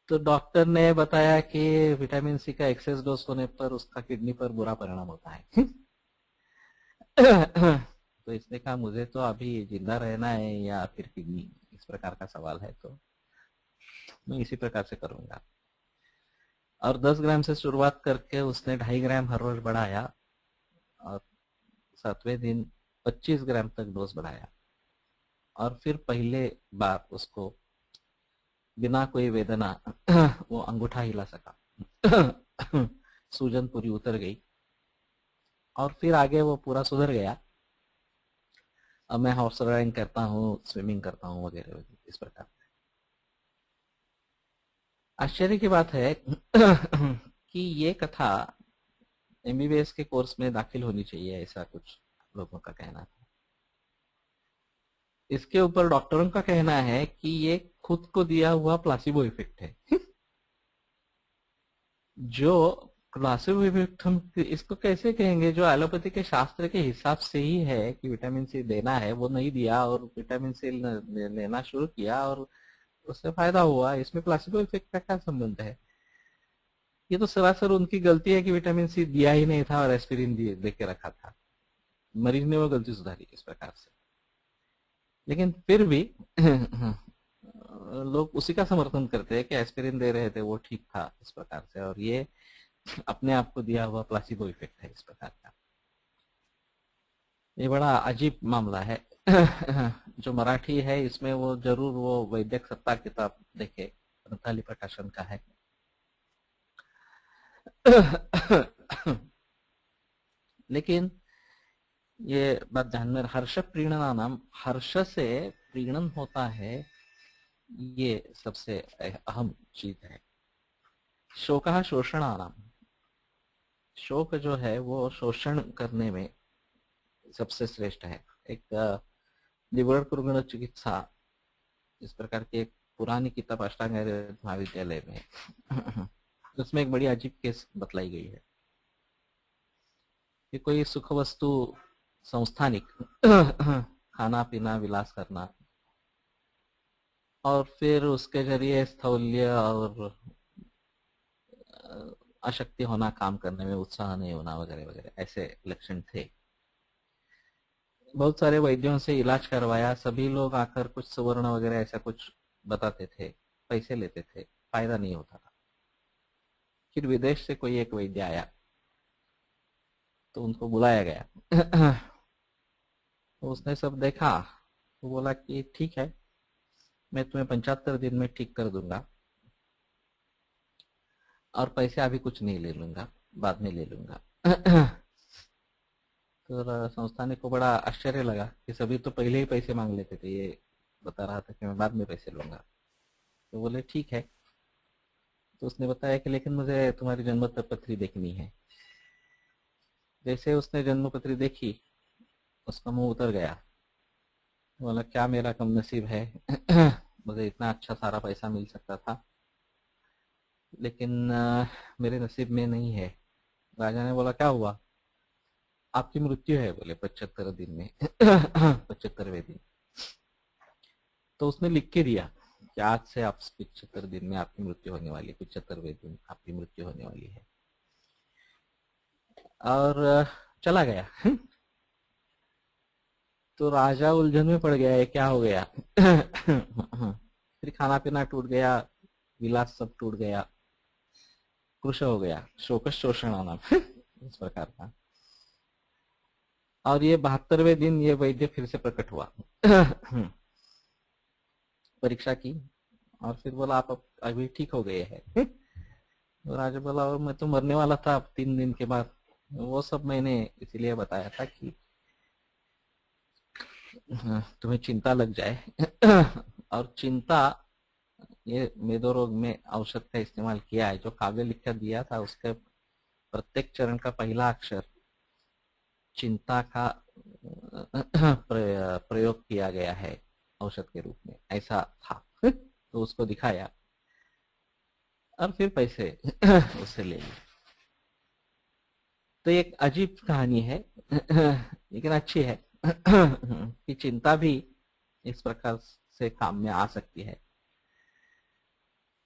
तो डॉक्टर ने बताया कि विटामिन सी का एक्सेस डोज होने पर उसका किडनी पर बुरा परिणाम होता है। तो इसने कहा मुझे तो अभी जिंदा रहना है या फिर किडनी, इस प्रकार का सवाल है, तो मैं इसी प्रकार से करूंगा। और 10 ग्राम से शुरुआत करके उसने 2.5 ग्राम हर रोज बढ़ाया, और 7वें दिन 25 ग्राम तक डोज बढ़ाया, और फिर पहले बार उसको बिना कोई वेदना वो अंगूठा हिला सका। सूजन पूरी उतर गई, और फिर आगे वो पूरा सुधर गया। अब मैं हॉर्स राइडिंग करता हूँ, स्विमिंग करता हूँ, वगैरह वगैरह इस प्रकार। आश्चर्य की बात है कि ये कथा एमबीबीएस के कोर्स में दाखिल होनी चाहिए, ऐसा कुछ लोगों का कहना था। इसके ऊपर डॉक्टरों का कहना है कि ये खुद को दिया हुआ प्लासिबो इफेक्ट है। जो प्लासिबो इफेक्ट हम इसको कैसे कहेंगे? जो एलोपैथी के शास्त्र के हिसाब से ही है कि विटामिन सी देना है, वो नहीं दिया और विटामिन सी लेना शुरू किया और उससे फायदा हुआ, इसमें प्लासिबो इफेक्ट का क्या संबंध है? ये तो सरासर उनकी गलती है कि विटामिन सी दिया ही नहीं था और एस्पिरिन दे के रखा था। मरीज ने वो गलती सुधारी इस प्रकार से। लेकिन फिर भी लोग उसी का समर्थन करते हैं कि एस्पिरिन दे रहे थे वो ठीक था इस प्रकार से, और ये अपने आप को दिया हुआ प्लासिबो इफेक्ट है इस प्रकार का। ये बड़ा अजीब मामला है। जो मराठी है इसमें वो जरूर वो वैद्यक सत्ता किताब देखे, ग्रंथाली प्रकाशन का है। लेकिन ये बात ध्यान में, हर्ष प्रीणनानाम, हर्ष से प्रीणन होता है, ये सबसे अहम चीज है। शोक शोषणानाम, शोक जो है वो शोषण करने में सबसे श्रेष्ठ है। एक दिवगढ़ कुरुगण चिकित्सा इस प्रकार की एक पुरानी किताब अष्टांग महाविद्यालय में उसमें एक बड़ी अजीब केस बतलाई गई है कि कोई सुख वस्तु संस्थानिक खाना पीना विलास करना, और फिर उसके जरिए स्थौल्य और अशक्ति होना, काम करने में उत्साह नहीं होना, वगैरह वगैरह ऐसे लक्षण थे। बहुत सारे वैद्यों से इलाज करवाया, सभी लोग आकर कुछ सुवर्ण वगैरह ऐसा कुछ बताते थे, पैसे लेते थे, फायदा नहीं होता था। फिर विदेश से कोई एक वैद्य आया तो उनको बुलाया गया। तो उसने सब देखा, तो बोला कि ठीक है, मैं तुम्हें 75 दिन में ठीक कर दूंगा, और पैसे अभी कुछ नहीं ले लूंगा, बाद में ले लूंगा। तो संस्थानी को बड़ा आश्चर्य लगा कि सभी तो पहले ही पैसे मांग लेते थे, ये बता रहा था कि मैं बाद में पैसे लूंगा। तो बोले ठीक है। तो उसने बताया कि लेकिन मुझे तुम्हारी जन्म पत्री देखनी है। जैसे उसने जन्म पत्री देखी, उसका मुंह उतर गया। बोला क्या मेरा कम नसीब है। मुझे इतना अच्छा सारा पैसा मिल सकता था, लेकिन मेरे नसीब में नहीं है राजा ने बोला क्या हुआ? आपकी मृत्यु है, बोले 75 दिन में 75वें दिन। तो उसने लिख के दिया कि आज से आप 75 दिन में आपकी मृत्यु होने वाली है, 75वें दिन आपकी मृत्यु होने वाली है। और चला गया। तो राजा उलझन में पड़ गया है, क्या हो गया? फिर खाना पीना टूट गया, विलास सब टूट गया, कृश हो गया, शोकस शोषण नाम इस प्रकार का। और ये 72वें दिन ये वैद्य फिर से प्रकट हुआ। परीक्षा की और फिर बोला आप अभी ठीक हो गए हैं। तो राजा बोला और मैं तो मरने वाला था अब 3 दिन के बाद। वो सब मैंने इसीलिए बताया था कि तुम्हें चिंता लग जाए। और चिंता, ये मेदो रोग में औषध का इस्तेमाल किया है, जो काव्य लिखकर दिया था उसके प्रत्येक चरण का पहला अक्षर चिंता का प्रयोग किया गया है औषध के रूप में, ऐसा था। तो उसको दिखाया और फिर पैसे उससे ले लिए। तो एक अजीब कहानी है लेकिन अच्छी है कि चिंता भी इस प्रकार से काम में आ सकती है।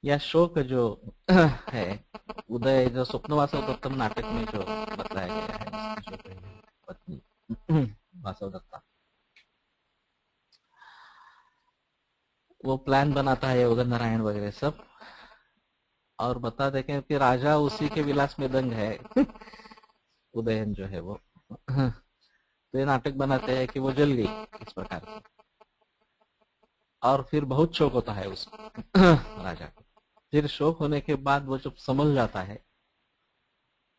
या शोक जो है, उदय जो स्वप्न वासवदत्तम नाटक में जो बताया गया है, जो पत्नी वासवदत्ता, वो प्लान बनाता है उदय नारायण वगैरह सब, और बता दें कि राजा उसी के विलास में दंग है। उदयन जो है वो। तो ये नाटक बनाते हैं कि वो जल गई इस प्रकार से, और फिर बहुत शोक होता है उस राजा को। फिर शोक होने के बाद वो जब संभल जाता है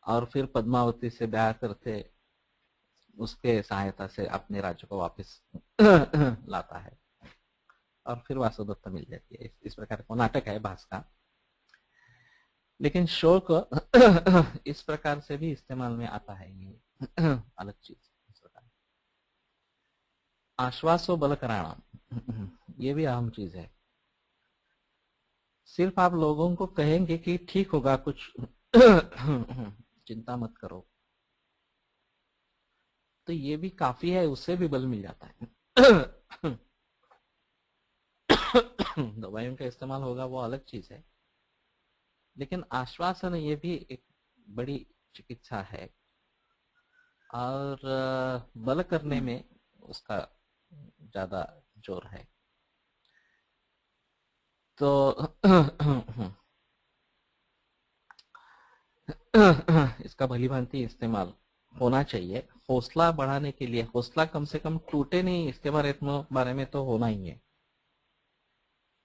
और फिर पद्मावती से ब्याह करते उसके सहायता से अपने राज्य को वापस लाता है और फिर वासुदत्ता मिल जाती है। इस प्रकार का नाटक है भास का। लेकिन शोक इस प्रकार से भी इस्तेमाल में आता है, ये अलग चीज। इस प्रकार आश्वासो बल कराना, ये भी अहम चीज है। सिर्फ आप लोगों को कहेंगे कि ठीक होगा कुछ, चिंता मत करो, तो ये भी काफी है, उससे भी बल मिल जाता है। दवाइयों का इस्तेमाल होगा वो अलग चीज है, लेकिन आश्वासन ये भी एक बड़ी चिकित्सा है, और बल करने में उसका ज्यादा जोर है। तो इसका भली भांति इस्तेमाल होना चाहिए हौसला बढ़ाने के लिए। हौसला कम से कम टूटे नहीं, इसके बारे में तो होना ही है।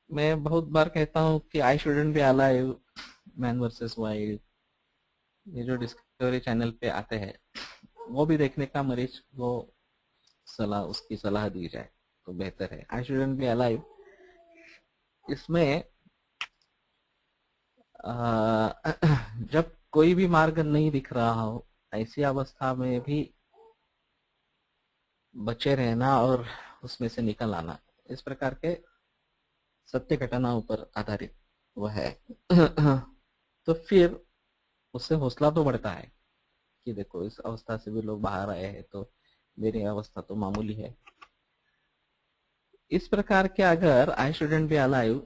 मैं बहुत बार कहता हूँ कि I shouldn't be alive, man versus wild, ये जो डिस्कवरी चैनल पे आते हैं वो भी देखने का मरीज को उसकी सलाह दी जाए तो बेहतर है। आई शुडंट बी अलाइव, इसमें जब कोई भी मार्ग नहीं दिख रहा हो, ऐसी अवस्था में भी बचे रहना और उसमें से निकल आना, इस प्रकार के सत्य घटनाओं पर आधारित वह है। तो फिर उससे हौसला तो बढ़ता है कि देखो इस अवस्था से भी लोग बाहर आए हैं, तो मेरी अवस्था तो मामूली है। इस प्रकार के अगर आई शुडंट बी अलाइव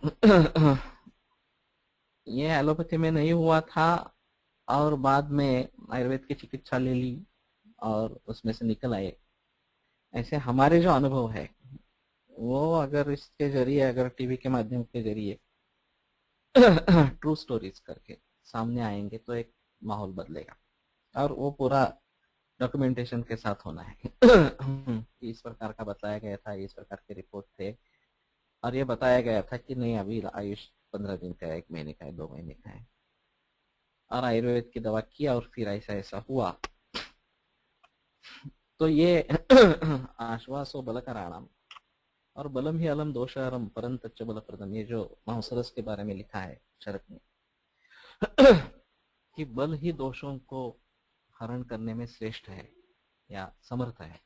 ये एलोपैथी में नहीं हुआ था और बाद में आयुर्वेद की चिकित्सा ले ली और उसमें से निकल आए, ऐसे हमारे जो अनुभव है वो अगर इसके जरिए, अगर टीवी के माध्यम के जरिए ट्रू स्टोरीज करके सामने आएंगे तो एक माहौल बदलेगा, और वो पूरा डॉक्यूमेंटेशन के साथ होना है। इस प्रकार का बताया गया था, इस प्रकार के रिपोर्ट थे, और ये बताया गया था कि नहीं अभी आयुष 15 दिन का है, 1 महीने का है, 2 महीने का है, और आयुर्वेद की दवा किया और फिर ऐसा ऐसा हुआ। तो ये आश्वासो बल कराणाम, और बलम ही अलम दोषहरम परंतच बल प्रदम, ये जो महासरस के बारे में लिखा है शरक में, कि बल ही दोषों को हरण करने में श्रेष्ठ है या समर्थ है।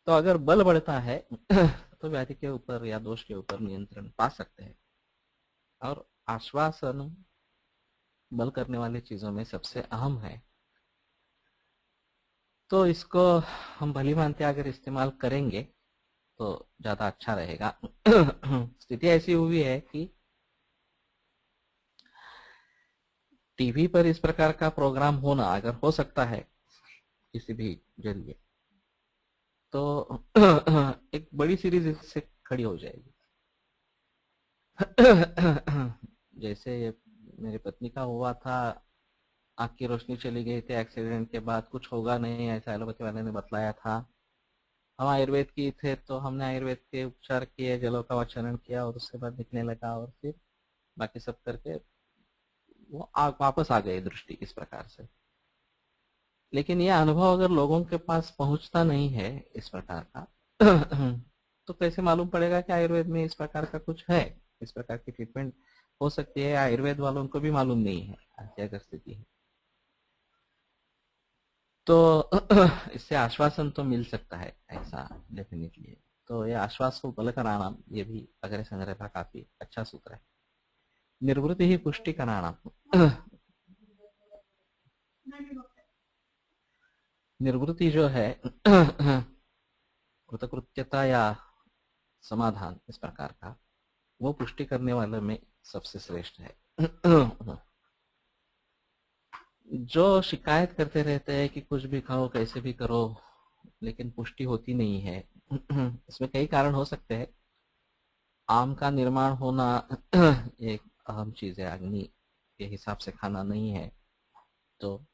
तो अगर बल बढ़ता है तो व्याधि के ऊपर या दोष के ऊपर नियंत्रण पा सकते हैं। और आश्वासन बल करने वाली चीजों में सबसे अहम है। तो इसको हम भली भांति अगर इस्तेमाल करेंगे तो ज्यादा अच्छा रहेगा। स्थिति ऐसी हुई है कि टीवी पर इस प्रकार का प्रोग्राम होना अगर हो सकता है किसी भी जरिए, तो एक बड़ी सीरीज इससे खड़ी हो जाएगी। जैसे मेरी पत्नी का हुआ था, आँख की रोशनी चली गई थी एक्सीडेंट के बाद, कुछ होगा नहीं ऐसा एलोपैथी वाले ने बतलाया था। हम आयुर्वेद की थे तो हमने आयुर्वेद के उपचार किए, जलों का उच्चारण किया और उसके बाद दिखने लगा, और फिर बाकी सब करके वो वापस आ गई दृष्टि इस प्रकार से। लेकिन यह अनुभव अगर लोगों के पास पहुंचता नहीं है इस प्रकार का, तो कैसे मालूम पड़ेगा कि आयुर्वेद में इस प्रकार का कुछ है, इस प्रकार की ट्रीटमेंट हो सकती है। आयुर्वेद वालों को भी मालूम नहीं है क्या अगर स्थिति है। तो इससे आश्वासन तो मिल सकता है ऐसा डेफिनेटली। तो ये आश्वास को बल कराना, ये भी अगर संग्रह का काफी अच्छा सूत्र है। निर्वृत्ति ही पुष्टि कराना। निर्वृत्ति जो है कृतकृत्यता या समाधान इस प्रकार का, वो पुष्टि करने वाले में सबसे श्रेष्ठ है। जो शिकायत करते रहते हैं कि कुछ भी खाओ कैसे भी करो लेकिन पुष्टि होती नहीं है, इसमें कई कारण हो सकते हैं। आम का निर्माण होना एक अहम चीज है, अग्नि के हिसाब से खाना नहीं है तो।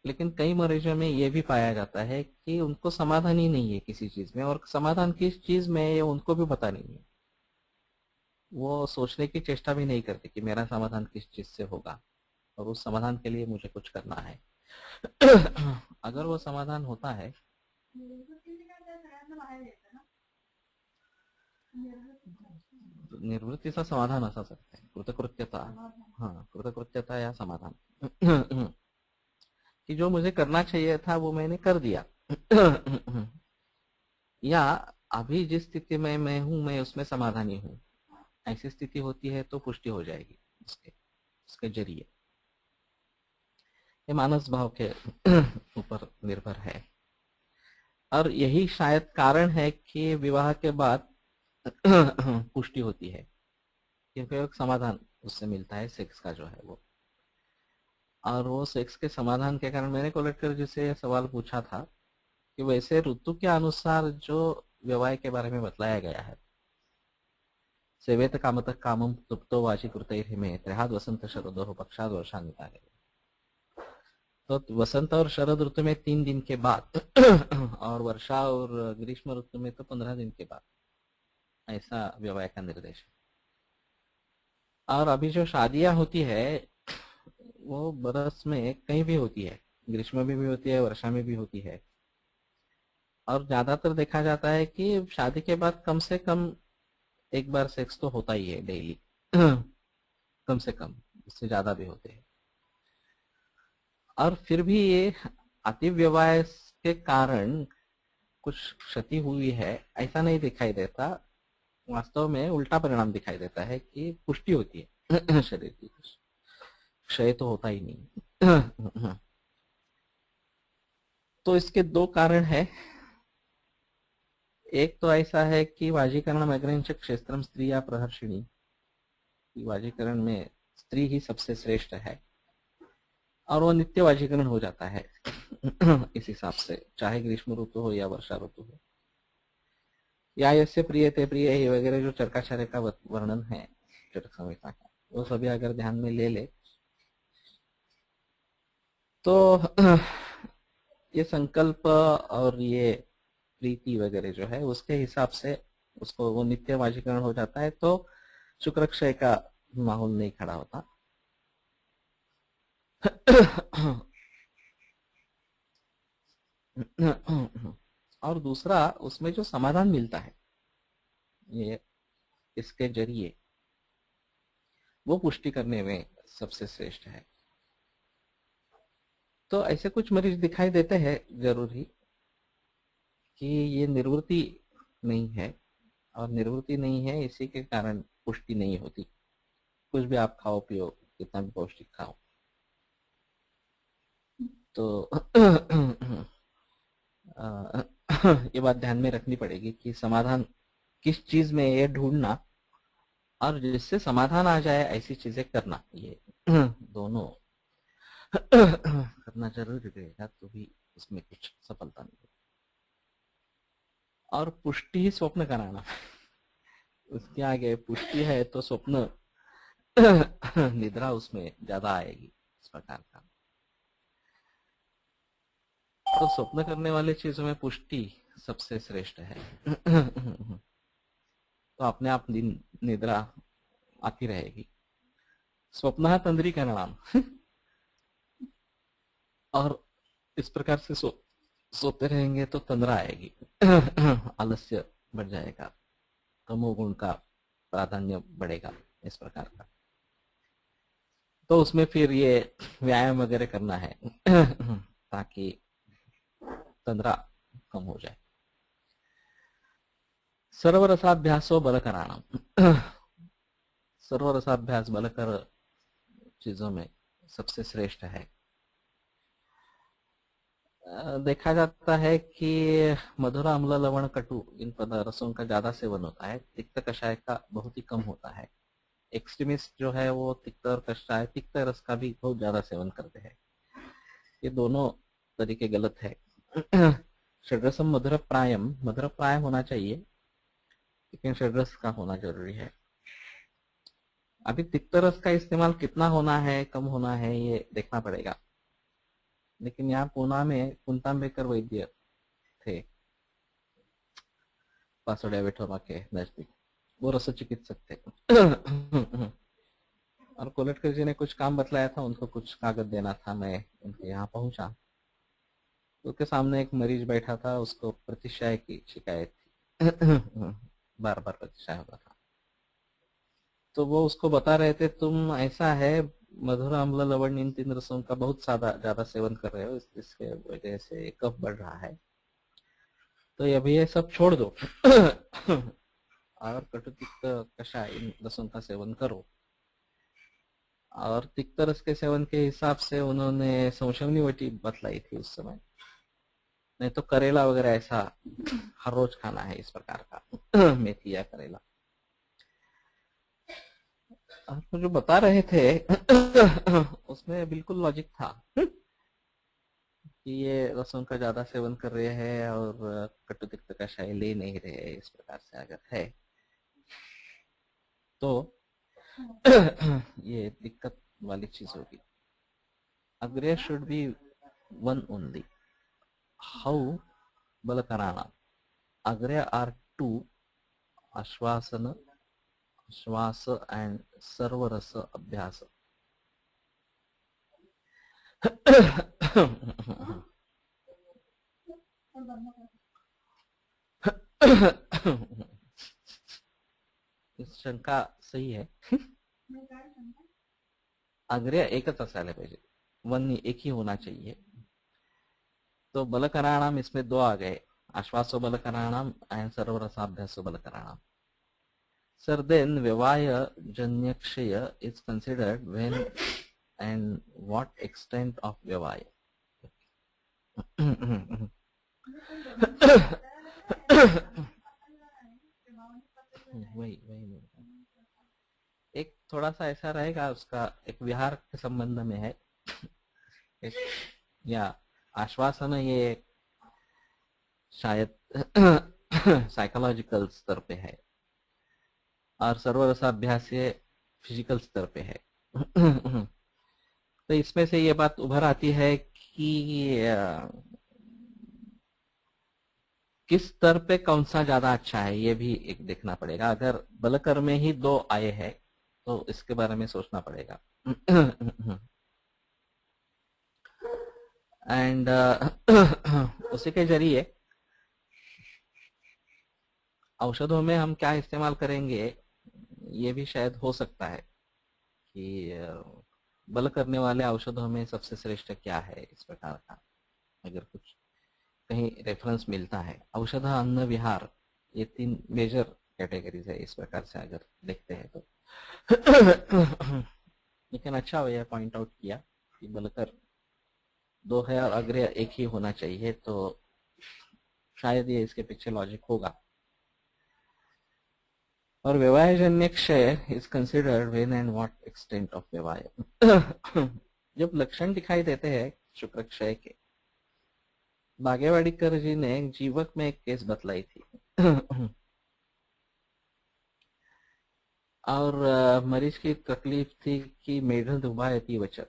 लेकिन कई मरीजों में ये भी पाया जाता है कि उनको समाधान ही नहीं है किसी चीज में, और समाधान किस चीज में है ये उनको भी पता नहीं है। वो सोचने की चेष्टा भी नहीं करते कि मेरा समाधान किस चीज से होगा और उस समाधान के लिए मुझे कुछ करना है। अगर वो समाधान होता है, निर्वृत्तीचं समाधान असू शकते, कृतकृत्यता। हाँ, कृतकृत्यता या समाधान कि जो मुझे करना चाहिए था वो मैंने कर दिया। या अभी जिस स्थिति में मैं हूं मैं उसमें समाधानी हूं, ऐसी स्थिति होती है तो पुष्टि हो जाएगी उसके जरिए। ये मानस भाव के ऊपर निर्भर है, और यही शायद कारण है कि विवाह के बाद पुष्टि होती है, क्योंकि एक समाधान उससे मिलता है सेक्स का जो है वो। और वो सेक्स के समाधान के कारण मैंने कलेक्टर जी से सवाल पूछा था कि वैसे ऋतु के अनुसार जो विवाह के बारे में बतलाया गया है, सेवेत कामतः कामम तृप्तो वाची कृतैर्हिमे त्रिहाद वसंत शरदोः पक्षाद वर्षान्वितानि। तो वसंत और शरद ऋतु में 3 दिन के बाद और वर्षा और ग्रीष्म ऋतु में तो 15 दिन के बाद, ऐसा विवाह का निर्देश है। और अभी जो शादियां होती है वो बरस में कहीं भी होती है, ग्रीष्म में भी होती है, वर्षा में भी होती है। और ज्यादातर देखा जाता है कि शादी के बाद कम से कम एक बार सेक्स तो होता ही है डेली। कम से कम, इससे ज्यादा भी होते हैं। और फिर भी ये अति विवाह के कारण कुछ क्षति हुई है ऐसा नहीं दिखाई देता। वास्तव में उल्टा परिणाम दिखाई देता है कि पुष्टि होती है शरीर की, क्षय तो होता ही नहीं। तो इसके 2 कारण है। एक तो ऐसा है कि वाजीकरण अग्निंच क्षेत्रम स्त्री या प्रहर्षिणी, वाजीकरण में स्त्री ही सबसे श्रेष्ठ है और वो नित्य वाजीकरण हो जाता है इस हिसाब से, चाहे ग्रीष्म ऋतु हो या वर्षा ऋतु हो। या यस्य प्रिय ते प्रिय ही वगैरह जो चरकाचार्य का वर्णन है चरक संहिता का, वो सभी अगर ध्यान में ले ले तो ये संकल्प और ये प्रीति वगैरह जो है उसके हिसाब से उसको वो नित्य वाजीकरण हो जाता है, तो शुक्रक्षय का माहौल नहीं खड़ा होता। और दूसरा उसमें जो समाधान मिलता है ये इसके जरिए, वो पुष्टि करने में सबसे श्रेष्ठ है। तो ऐसे कुछ मरीज दिखाई देते हैं जरूरी कि ये निर्वृत्ति नहीं है, और निर्वृत्ति नहीं है इसी के कारण पुष्टि नहीं होती। कुछ भी आप खाओ पियो, कितना भी पौष्टिक खाओ, तो ये बात ध्यान में रखनी पड़ेगी कि समाधान किस चीज में ये ढूंढना, और जिससे समाधान आ जाए ऐसी चीजें करना, ये दोनों करना जरूरी रहेगा, तो भी उसमें कुछ सफलता मिलेगी। और पुष्टि ही स्वप्न कराना, उसके आगे पुष्टि है तो स्वप्न निद्रा उसमें ज्यादा आएगी, इस प्रकार का। तो स्वप्न करने वाली चीजों में पुष्टि सबसे श्रेष्ठ है। तो अपने आप निद्रा आती रहेगी। स्वप्न तंद्री का नाम। और इस प्रकार से सोते रहेंगे तो तंद्रा आएगी, आलस्य बढ़ जाएगा, तमोगुण का प्राधान्य बढ़ेगा, इस प्रकार का। तो उसमें फिर ये व्यायाम वगैरह करना है ताकि तंद्रा कम हो जाए। सर्वरसाभ्यासो बलकराणम। सर्वरसाभ्यास बलकर चीजों में सबसे श्रेष्ठ है। देखा जाता है कि मधुर अम्ल लवण कटु इन रसों का ज्यादा सेवन होता है, तिक्त कषाय का बहुत ही कम होता है। एक्सट्रीमिस्ट जो है वो तिक्त और कषाय, तिक्त रस का भी बहुत ज्यादा सेवन करते हैं। ये दोनों तरीके गलत है। षड्रसम मधुर प्रायम, मधुर प्राय होना चाहिए, लेकिन षड्रस का होना जरूरी है। अभी तिक्त रस का इस्तेमाल कितना होना है, कम होना है, ये देखना पड़ेगा। लेकिन यहाँ पूना में कुंताम्बेकर वैद्य थे, पासोडिया वेठोरा के नजदीक, वो रस चिकित्सक थे। और कोलटकर जी ने कुछ काम बतलाया था, उनको कुछ कागज देना था, मैं उनके यहाँ पहुंचा, तो उसके सामने एक मरीज बैठा था, उसको प्रतिशय की शिकायत थी। बार बार प्रतिशय होता था। तो वो उसको बता रहे थे, तुम ऐसा है मधुर अम्ल लवण इन तीन रसों का बहुत ज्यादा सेवन कर रहे हो, इसके वजह से कफ बढ़ रहा है, तो अभी ये सब छोड़ दो और कटु तिक्त कषाय इन रसों का सेवन करो। और तिक्त रस के सेवन के हिसाब से उन्होंने संशमनी वटी बतलाई थी उस समय। नहीं तो करेला वगैरह ऐसा हर रोज खाना है, इस प्रकार का। मेथी या करेला। आपको जो बता रहे थे उसमें बिल्कुल लॉजिक था कि ये रसों का ज्यादा सेवन कर रहे हैं और कटु तिक्त कषाय ले नहीं रहे, इस प्रकार से अगर है तो ये दिक्कत वाली चीज होगी। अग्रे should be one only. How बलकराणा। अग्रे आर टू, आश्वासन, श्वास एंड सर्वरस अभ्यास। शंका सही है। अग्र्या एकच असायला पाहिजे, वन एक ही होना चाहिए। तो बलकराणाम इसमें दो आ गए, आश्वासो बलकराणाम and सर्वरसाभ्यासो बलकराणाम। Sir, then Vyavaya Janyakshaya is considered when and what extent of Vyavaya? वही एक थोड़ा सा ऐसा रहेगा, उसका एक विहार के संबंध में है। एक या आश्वासन ये शायद साइकोलॉजिकल स्तर पे है, और सर्वरसाभ्यास ये फिजिकल स्तर पे है। तो इसमें से ये बात उभर आती है कि किस स्तर पे कौन सा ज्यादा अच्छा है, ये भी एक देखना पड़ेगा। अगर बलकर में ही दो आए हैं तो इसके बारे में सोचना पड़ेगा। एंड उसी के जरिए औषधों में हम क्या इस्तेमाल करेंगे, ये भी शायद हो सकता है कि बल करने वाले औषधों में सबसे श्रेष्ठ क्या है, इस प्रकार का अगर कुछ कहीं रेफरेंस मिलता है। औषध, अन्न, विहार, ये तीन मेजर कैटेगरीज है, इस प्रकार से अगर देखते हैं तो। लेकिन अच्छा यह पॉइंट आउट किया कि बलकर दो है और अग्रय एक ही होना चाहिए, तो शायद ये इसके पीछे लॉजिक होगा। और विवाहजन्य क्षय is considered when and what extent of विवाह। जब लक्षण दिखाई देते हैं शुक्र क्षय के, बागेवाड़ीकर जी ने जीवक में एक केस बतलाई थी। और मरीज की तकलीफ थी कि मेढल धुबायती वचन,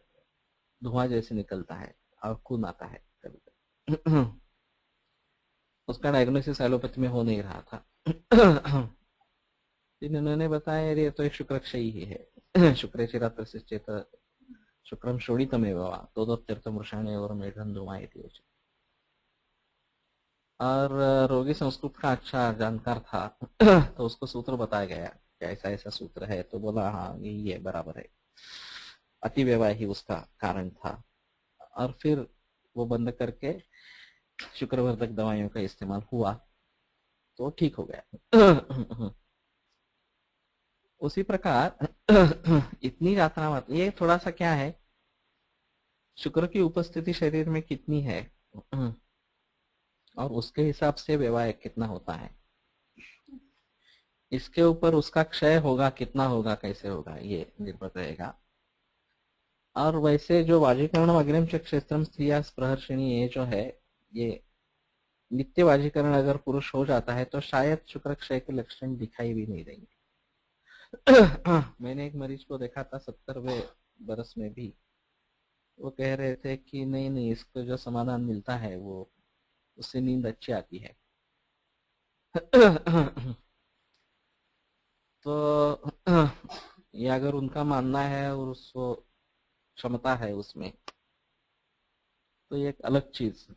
धुआं जैसे निकलता है और खून आता है कभी कभी। उसका डायग्नोसिस एलोपैथी में हो नहीं रहा था। इन्होंने बताया ये तो एक शुक्रक्षयी ही है। शुक्र चिरात प्रसिचेत शुक्रम शोणितमेव तोदोत्यर्थमृषाणे और मेढन धुमायती वचन। और रोगी संस्कृत का अच्छा जानकार था, तो उसको सूत्र बताया गया कि ऐसा ऐसा सूत्र है, तो बोला हाँ यही है, बराबर है, अति व्यवहार ही उसका कारण था। और फिर वो बंद करके शुक्रवर्धक दवाइयों का इस्तेमाल हुआ तो ठीक हो गया। उसी प्रकार इतनी यात्रा मत, ये थोड़ा सा क्या है, शुक्र की उपस्थिति शरीर में कितनी है और उसके हिसाब से व्यवहार कितना होता है, इसके ऊपर उसका क्षय होगा, कितना होगा, कैसे होगा, ये निर्भर रहेगा। और वैसे जो वाजीकरण अग्रिम क्षेत्रम स्त्रिया प्रहर्षिणी, ये जो है, ये नित्य वाजीकरण अगर पुरुष हो जाता है तो शायद शुक्र क्षय के लक्षण दिखाई भी नहीं देंगे। मैंने एक मरीज को देखा था 70वें बरस में भी, वो कह रहे थे कि नहीं नहीं, इसको जो समाधान मिलता है वो उससे नींद अच्छी आती है। तो ये अगर उनका मानना है और उसको क्षमता है उसमें, तो ये एक अलग चीज।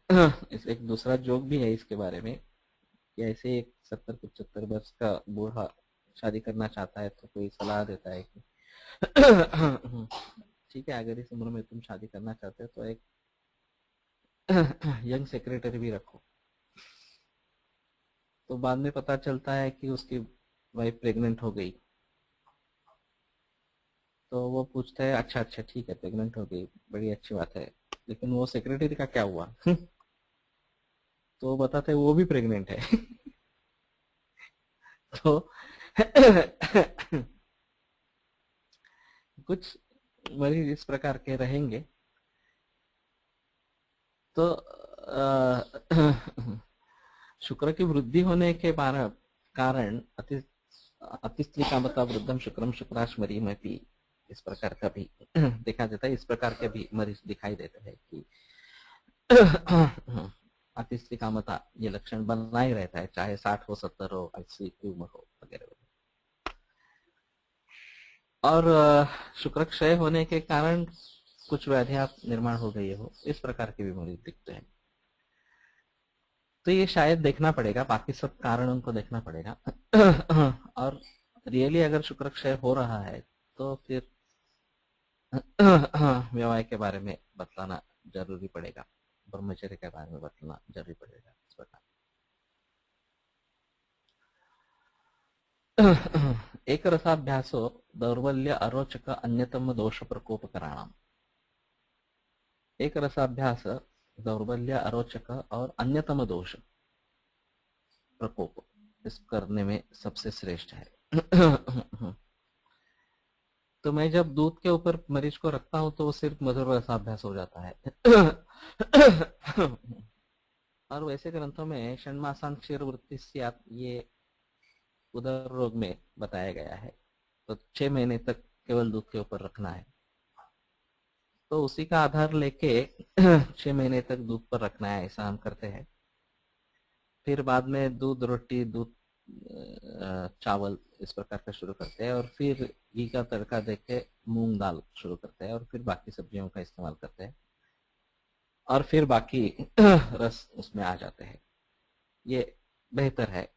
एक दूसरा जोक भी है इसके बारे में कि ऐसे एक 70-75 वर्ष का बूढ़ा शादी करना चाहता है तो कोई सलाह देता है कि ठीक है, अगर इस उम्र में तुम शादी करना चाहते हो तो एक यंग सेक्रेटरी भी रखो। तो बाद में पता चलता है कि उसकी वाइफ प्रेग्नेंट हो गई। तो वो पूछते हैं अच्छा अच्छा ठीक है, प्रेग्नेंट हो गई, बड़ी अच्छी बात है, लेकिन वो सेक्रेटरी का क्या हुआ? तो बताते वो भी प्रेग्नेंट है। तो कुछ मरीज इस प्रकार के रहेंगे। तो शुक्र की वृद्धि होने के कारण अतिस्त्री कामता वृद्धम शुक्रम शुक्राश्मरी में भी इस प्रकार का भी देखा जाता है। इस प्रकार के भी मरीज दिखाई देते हैं कि अतिस्त्री कामता ये लक्षण बना ही रहता है, चाहे 60 हो, 70 हो, 80 की उम्र हो वगैरह। और शुक्र क्षय होने के कारण कुछ व्याधियां निर्माण हो गई हो, इस प्रकार के भी मरीज दिखते हैं। तो ये शायद देखना पड़ेगा, बाकी सब कारणों को देखना पड़ेगा। और रियली अगर शुक्र क्षय हो रहा है तो फिर विवाह के बारे में बतलाना जरूरी पड़ेगा, ब्रह्मचर्य के बारे में बतलाना जरूरी पड़ेगा इस प्रकार। एक रसाभ्यासो दौर्बल्य अरोचक अन्यतम दोष प्रकोप कराणाम। एक रसाभ्यास दौर्बल्य अरोचक और अन्यतम दोष प्रकोप इस करने में सबसे श्रेष्ठ है। तो मैं जब दूध के ऊपर मरीज को रखता हूं तो वो सिर्फ मधुर रसाभ्यास हो जाता है। और वैसे ग्रंथों में षण्मासान क्षीर वृत्ति ये उदर रोग में बताया गया है, तो 6 महीने तक केवल दूध के ऊपर रखना है। तो उसी का आधार लेके 6 महीने तक दूध पर रखना है, ऐसा हम करते हैं। फिर बाद में दूध रोटी, दूध चावल इस प्रकार का शुरू करते हैं, और फिर घी का तड़का देके मूंग दाल शुरू करते हैं, और फिर बाकी सब्जियों का इस्तेमाल करते हैं, और फिर बाकी रस उसमें आ जाते हैं। ये बेहतर है।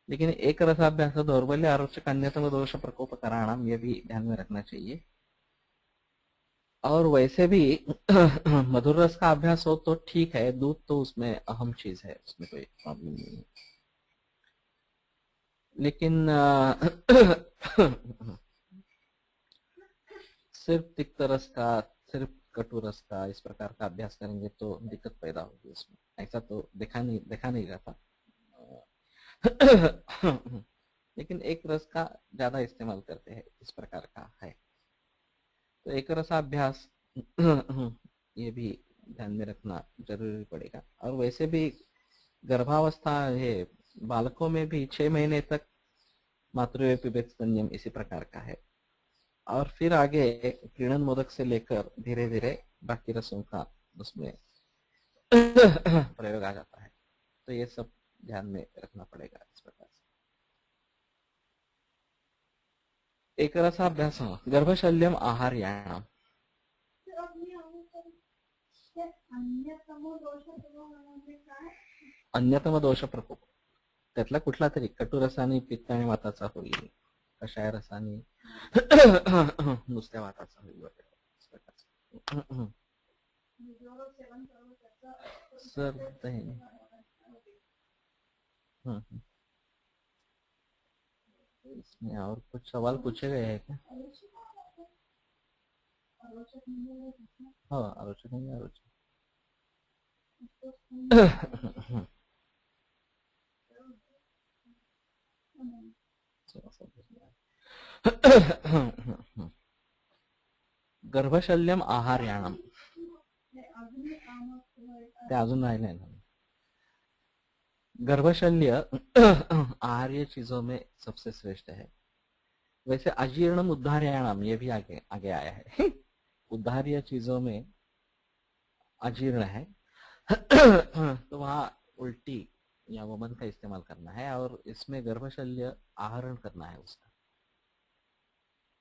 लेकिन एक रसाभ्यास दौर्बल्य आरोचक अन्यतम दोष प्रकोप कराणाम, ये भी ध्यान में रखना चाहिए। और वैसे भी मधुर रस का अभ्यास हो तो ठीक है, दूध तो उसमें अहम चीज है, उसमें कोई प्रॉब्लम नहीं है। लेकिन सिर्फ तिक्त रस का, सिर्फ कटु रस का इस प्रकार का अभ्यास करेंगे तो दिक्कत पैदा होगी उसमें। ऐसा तो देखा नहीं जाता। लेकिन एक रस का ज्यादा इस्तेमाल करते हैं, इस प्रकार का है। तो एक रसाभ्यास ये भी ध्यान में रखना जरूरी पड़ेगा। और वैसे भी गर्भावस्था है, बालकों में भी 6 महीने तक मातृ पिबेत संयम इसी प्रकार का है। और फिर आगे क्रीड़न मोदक से लेकर धीरे धीरे बाकी रसों का उसमें प्रयोग आ जाता है। तो ये सब ध्यान में रखना पड़ेगा इस प्रकार से। एक रसाभ्यास गर्भशल्यम आहार्याणाम। अन्यतम दोष प्रकोप त्यातला कुठला तरी कटुरसाने पित्त आणि वाताचा होईल, कषाय रसाने नुसत्या वाताचा होईल वगैरे। सर इसमें और कुछ सवाल पूछे गए हैं क्या? हाँ, आलोचक नहीं आलोचक। गर्भशल्यम आहार्याणम ते अजून राहिले ना। गर्भशल्य आहार्य चीजों में सबसे श्रेष्ठ है। वैसे अजीर्णम उद्धार्याणाम ये भी आगे आगे आया है। उद्धार्य चीजों में अजीर्ण है तो वहां उल्टी या वमन का इस्तेमाल करना है, और इसमें गर्भशल्य आहरण करना है उसका।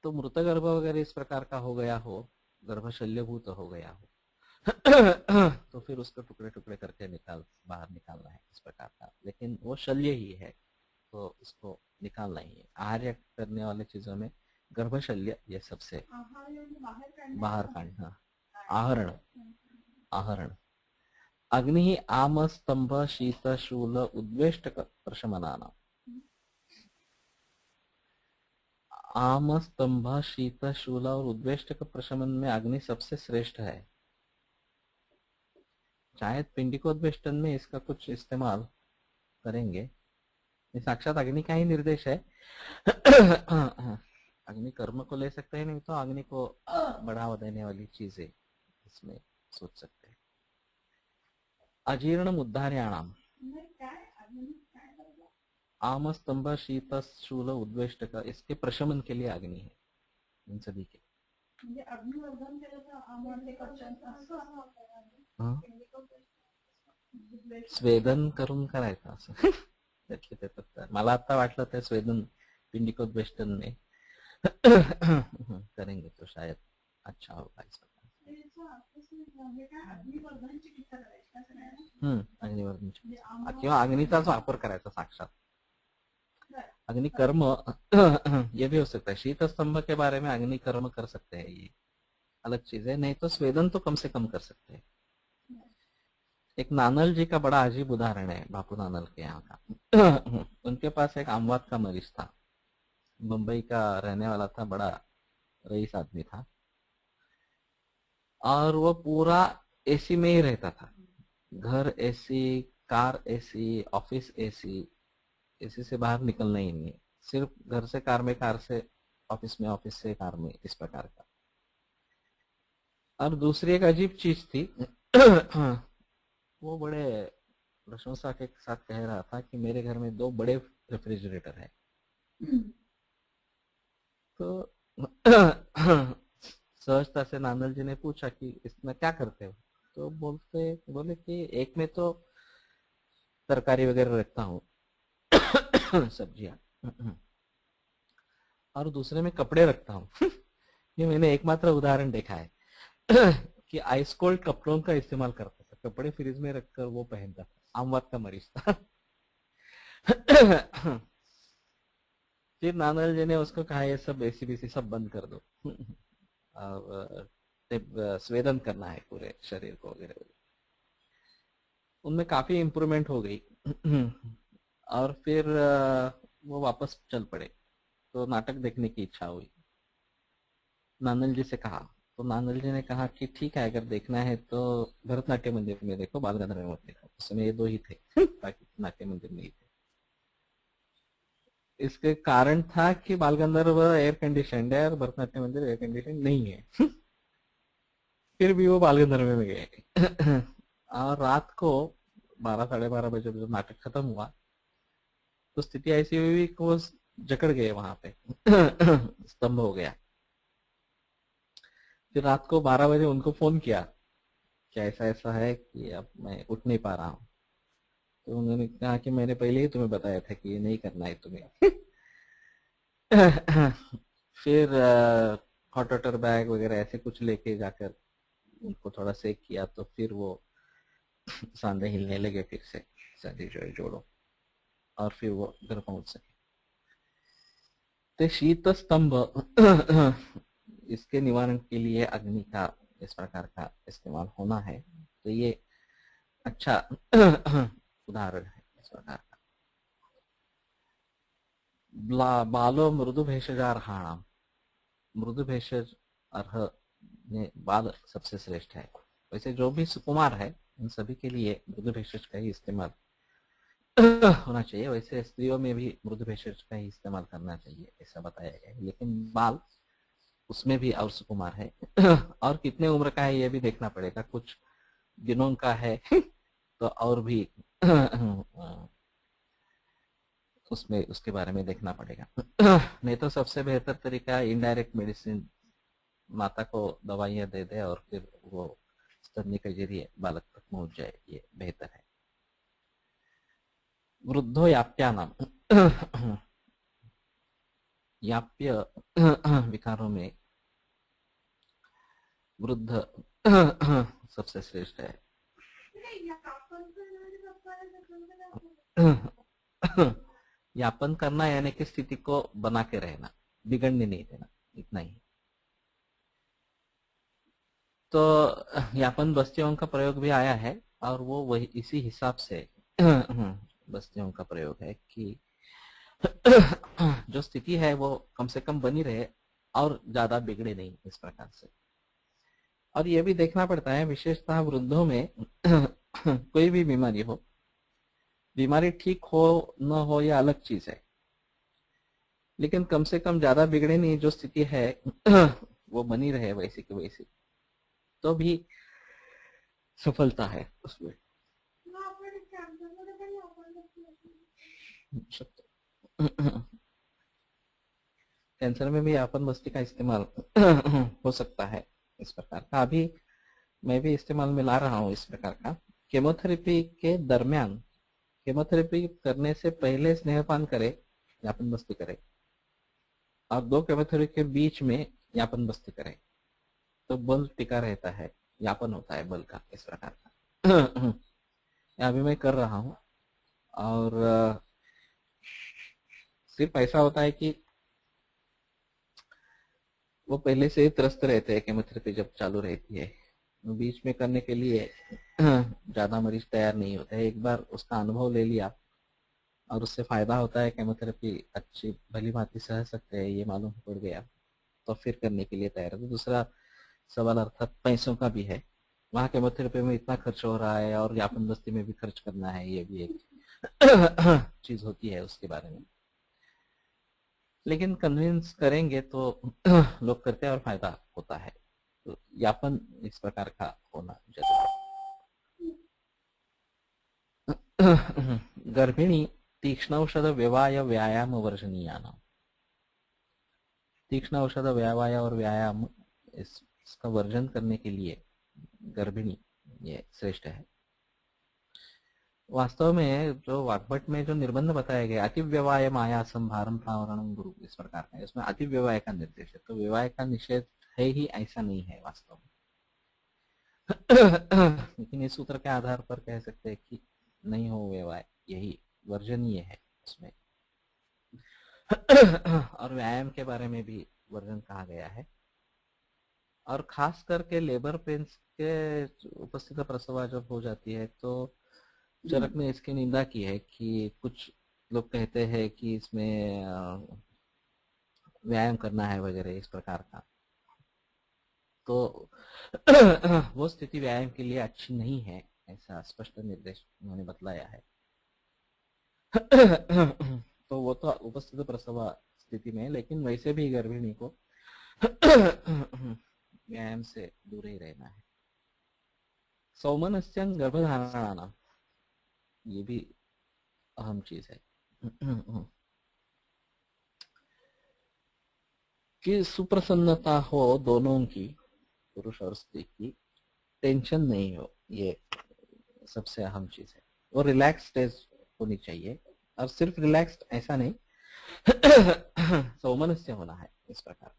तो मृत गर्भ वगैरह इस प्रकार का हो गया हो, गर्भशल्यभूत हो गया हो तो फिर उसको टुकड़े टुकड़े करके बाहर निकालना है इस प्रकार का। लेकिन वो शल्य ही है तो उसको निकालना ही है। आहार्य करने वाले चीजों में गर्भशल्य ये सबसे बाहर काढ़ना। आहरण आहरण अग्नि आम स्तंभ शीत शूल उद्वेष्टक प्रशमनाना। आम स्तंभ शीत शूल और उद्वेष्टक प्रशमन में अग्नि सबसे श्रेष्ठ है। शायद पिंडिकोद्वेष्टन में इसका कुछ इस्तेमाल करेंगे। साक्षात अग्नि का ही निर्देश है। अग्नि कर्म को ले सकते हैं, नहीं तो अग्नि को बढ़ावा देने वाली चीजें इसमें सोच सकते हैं। अजीर्ण उद्धार्याणाम आम स्तंभ शीत शूल उद्वेष्टक इसके प्रशमन के लिए अग्नि है इन सभी के। स्वेदन करून करायचं असं त्यातले ते मला आता वाटलं ते स्वेदन पिंडिकोद्वेष्टन में करेंगे तो शायद अच्छा होगा इस अग्निवर्धन किंवा अग्निचाच वापर करायचा साक्षात। अग्नि कर्म ये भी हो सकता है। शीत स्तंभ के बारे में अग्नि कर्म कर सकते हैं, ये अलग चीज है। नहीं तो स्वेदन तो कम से कम कर सकते हैं। एक नानल जी का बड़ा अजीब उदाहरण है, बापू नानल के यहाँ का। उनके पास एक अमवात का मरीज था, मुंबई का रहने वाला था, बड़ा रईस आदमी था, और वो पूरा एसी में ही रहता था। घर AC, car AC, office AC, AC से बाहर निकलना ही नहीं है। सिर्फ घर से कार में, कार से ऑफिस में, ऑफिस से कार में, इस प्रकार का। और दूसरी एक अजीब चीज थी वो बड़े प्रशंसा के साथ कह रहा था कि मेरे घर में 2 बड़े रेफ्रिजरेटर है। तो सहजता से नानल जी ने पूछा कि इसमें क्या करते हो? तो बोले कि एक में तो तरकारी वगैरह रखता हूँ सब्जियां, और दूसरे में कपड़े रखता हूँ। ये मैंने एकमात्र उदाहरण देखा है कि आइस कोल्ड कपड़ों का इस्तेमाल करता था, कपड़े फ्रिज में रखकर वो पहनता था। आमवात का मरीज था। फिर नानल जी ने उसको कहा ये सब एसी बीसी सब बंद कर दो, स्वेदन करना है पूरे शरीर को वगैरह। उनमें काफी इम्प्रूवमेंट हो गई। और फिर वो वापस चल पड़े। तो नाटक देखने की इच्छा हुई, नानल जी से कहा। तो नानल जी ने कहा कि ठीक है, अगर देखना है तो भरतनाट्य मंदिर में देखो, बाल गंधर्व में मत देखो। उस समय ये दो ही थे बाकी नाट्य मंदिर में ही थे। इसके कारण था कि बाल गंधर्व एयर कंडीशन है और भरतनाट्य मंदिर एयर कंडीशन नहीं है। फिर भी वो बाल गंधर्व में गए। और रात को 12 साढ़े 12 बजे जब नाटक खत्म हुआ तो स्थिति ऐसी हुई कि वो जकड़ गए वहां पे। स्तंभ हो गया। फिर रात को 12 बजे उनको फोन किया कि ऐसा ऐसा है कि अब मैं उठ नहीं पा रहा हूँ। तो उन्होंने कहा कि मैंने पहले ही तुम्हें बताया था कि ये नहीं करना है तुम्हें। फिर हॉट वाटर बैग वगैरह ऐसे कुछ लेके जाकर उनको थोड़ा सेक किया तो फिर वो सांधे हिलने लगे फिर से, सांधे जो है जोड़ो, और फिर वो घर पहुंच सके। तो शीत स्तंभ इसके निवारण के लिए अग्नि का इस प्रकार का इस्तेमाल होना है। तो ये अच्छा उदाहरण है इस प्रकार का। बालो मृदु भेषजार्हाणाम, मृदु भेषज अर्ह में बाल सबसे श्रेष्ठ है। वैसे जो भी सुकुमार है उन सभी के लिए मृदु भेषज का ही इस्तेमाल होना चाहिए। वैसे स्त्रियों में भी मृदु भेषज का ही इस्तेमाल करना चाहिए ऐसा बताया गया है। लेकिन बाल उसमें भी और सुकुमार है। और कितने उम्र का है ये भी देखना पड़ेगा, कुछ दिनों का है तो और भी उसमें उसके बारे में देखना पड़ेगा। नहीं तो सबसे बेहतर तरीका इनडायरेक्ट मेडिसिन, माता को दवाइयां दे दे और फिर वो स्तन्य के जरिए बालक तक पहुंच जाए, ये बेहतर है। वृद्धो याप्यानाम, याप्य विकारों में वृद्ध सबसे श्रेष्ठ है। यापन करना यानी कि स्थिति को बना के रहना, बिगड़ने नहीं देना, इतना ही। तो यापन बस्तियों का प्रयोग भी आया है और वो वही इसी हिसाब से बस्तियों का प्रयोग है कि जो स्थिति है वो कम से कम बनी रहे और ज्यादा बिगड़े नहीं, इस प्रकार से। और ये भी देखना पड़ता है विशेषतः वृद्धों में कोई भी बीमारी हो, बीमारी ठीक हो न हो यह अलग चीज है, लेकिन कम से कम ज्यादा बिगड़े नहीं, जो स्थिति है वो बनी रहे वैसी की वैसी, तो भी सफलता है उसमें। कैंसर में भी आपन बस्ती का इस्तेमाल हो सकता है इस प्रकार का। अभी मैं भी इस्तेमाल में ला रहा हूँ इस प्रकार का। केमोथेरेपी के दरमियान, केमोथेरेपी करने से पहले स्नेहपान करे, यापन बस्ती करे, और दो केमोथेरेपी के बीच में यापन बस्ती करे, तो बल टिका रहता है, यापन होता है बल का, इस प्रकार का। अभी मैं कर रहा हूँ। और सिर्फ ऐसा होता है कि वो पहले से ही त्रस्त रहते हैं केमोथेरेपी जब चालू रहती है, बीच में करने के लिए ज्यादा मरीज तैयार नहीं होते हैं। एक बार उसका अनुभव ले लिया और उससे फायदा होता है, केमोथेरेपी अच्छी भली भांति सह सकते हैं ये मालूम पड़ गया, तो फिर करने के लिए तैयार है। तो दूसरा सवाल अर्थात पैसों का भी है। वहां केमोथेरेपी में इतना खर्च हो रहा है और यापन बस्ती में भी खर्च करना है, ये भी एक चीज होती है उसके बारे में। लेकिन कन्विंस करेंगे तो लोग करते हैं और फायदा होता है। तो यापन इस प्रकार का होना जरूरी है। गर्भिणी तीक्ष्ण औषध व्यवाय व्यायाम वर्जनीयाना, तीक्ष्ण औषध व्यवाय और व्यायाम इसका वर्जन करने के लिए गर्भिणी ये श्रेष्ठ है। वास्तव में जो वाग्भट में जो निर्बंध बताया गया, अति व्यवाय माया संभारम प्रावरणम गुरु, इस प्रकार का, इसमें अति व्यवाय का निर्देश है। तो व्यवाय का निषेध है ही ऐसा नहीं है वास्तव में। लेकिन इस सूत्र के आधार पर कह सकते हैं कि नहीं हो व्यवाय, यही वर्जनीय है उसमें। और व्यायाम के बारे में भी वर्जन कहा गया है। और खास करके लेबर पेन्स के उपस्थित प्रसवा जब हो जाती है तो चरक ने इसकी निंदा की है कि कुछ लोग कहते हैं कि इसमें व्यायाम करना है वगैरह इस प्रकार का, तो वो स्थिति व्यायाम के लिए अच्छी नहीं है, ऐसा स्पष्ट निर्देश उन्होंने बतलाया है। तो वो तो उपस्थित प्रसव स्थिति में, लेकिन वैसे भी गर्भिणी को व्यायाम से दूर ही रहना है। सौमनस्यं गर्भधारणानाम, ये भी अहम चीज है कि सुप्रसन्नता हो दोनों की, पुरुष और स्त्री की, टेंशन नहीं हो, ये सबसे अहम चीज है। और रिलैक्स स्टेज होनी चाहिए, और सिर्फ रिलैक्स्ड ऐसा नहीं, सौमनस्य होना है इस प्रकार।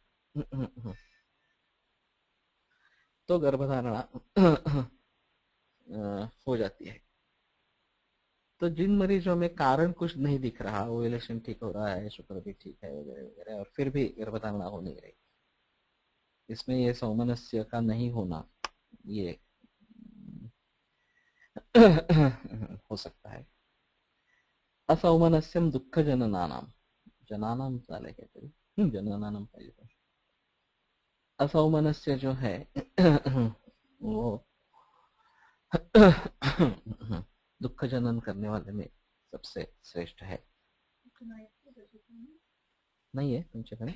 तो गर्भधारणा हो जाती है। तो जिन मरीजों में कारण कुछ नहीं दिख रहा, ओव्यूलेशन ठीक हो रहा है, शुक्र भी ठीक है वगैरह वगैरह, और फिर भी गर्भधारणा हो नहीं रही, इसमें ये सौमनस्य का नहीं होना ये हो सकता है। असौमनस्यम दुख जननानाम, जनानाम चाले कहते, जननानाम पाहिजे। असौमनस्य जो है वो दुख जनन करने वाले में सबसे श्रेष्ठ है। नहीं है तुमच्याकडे?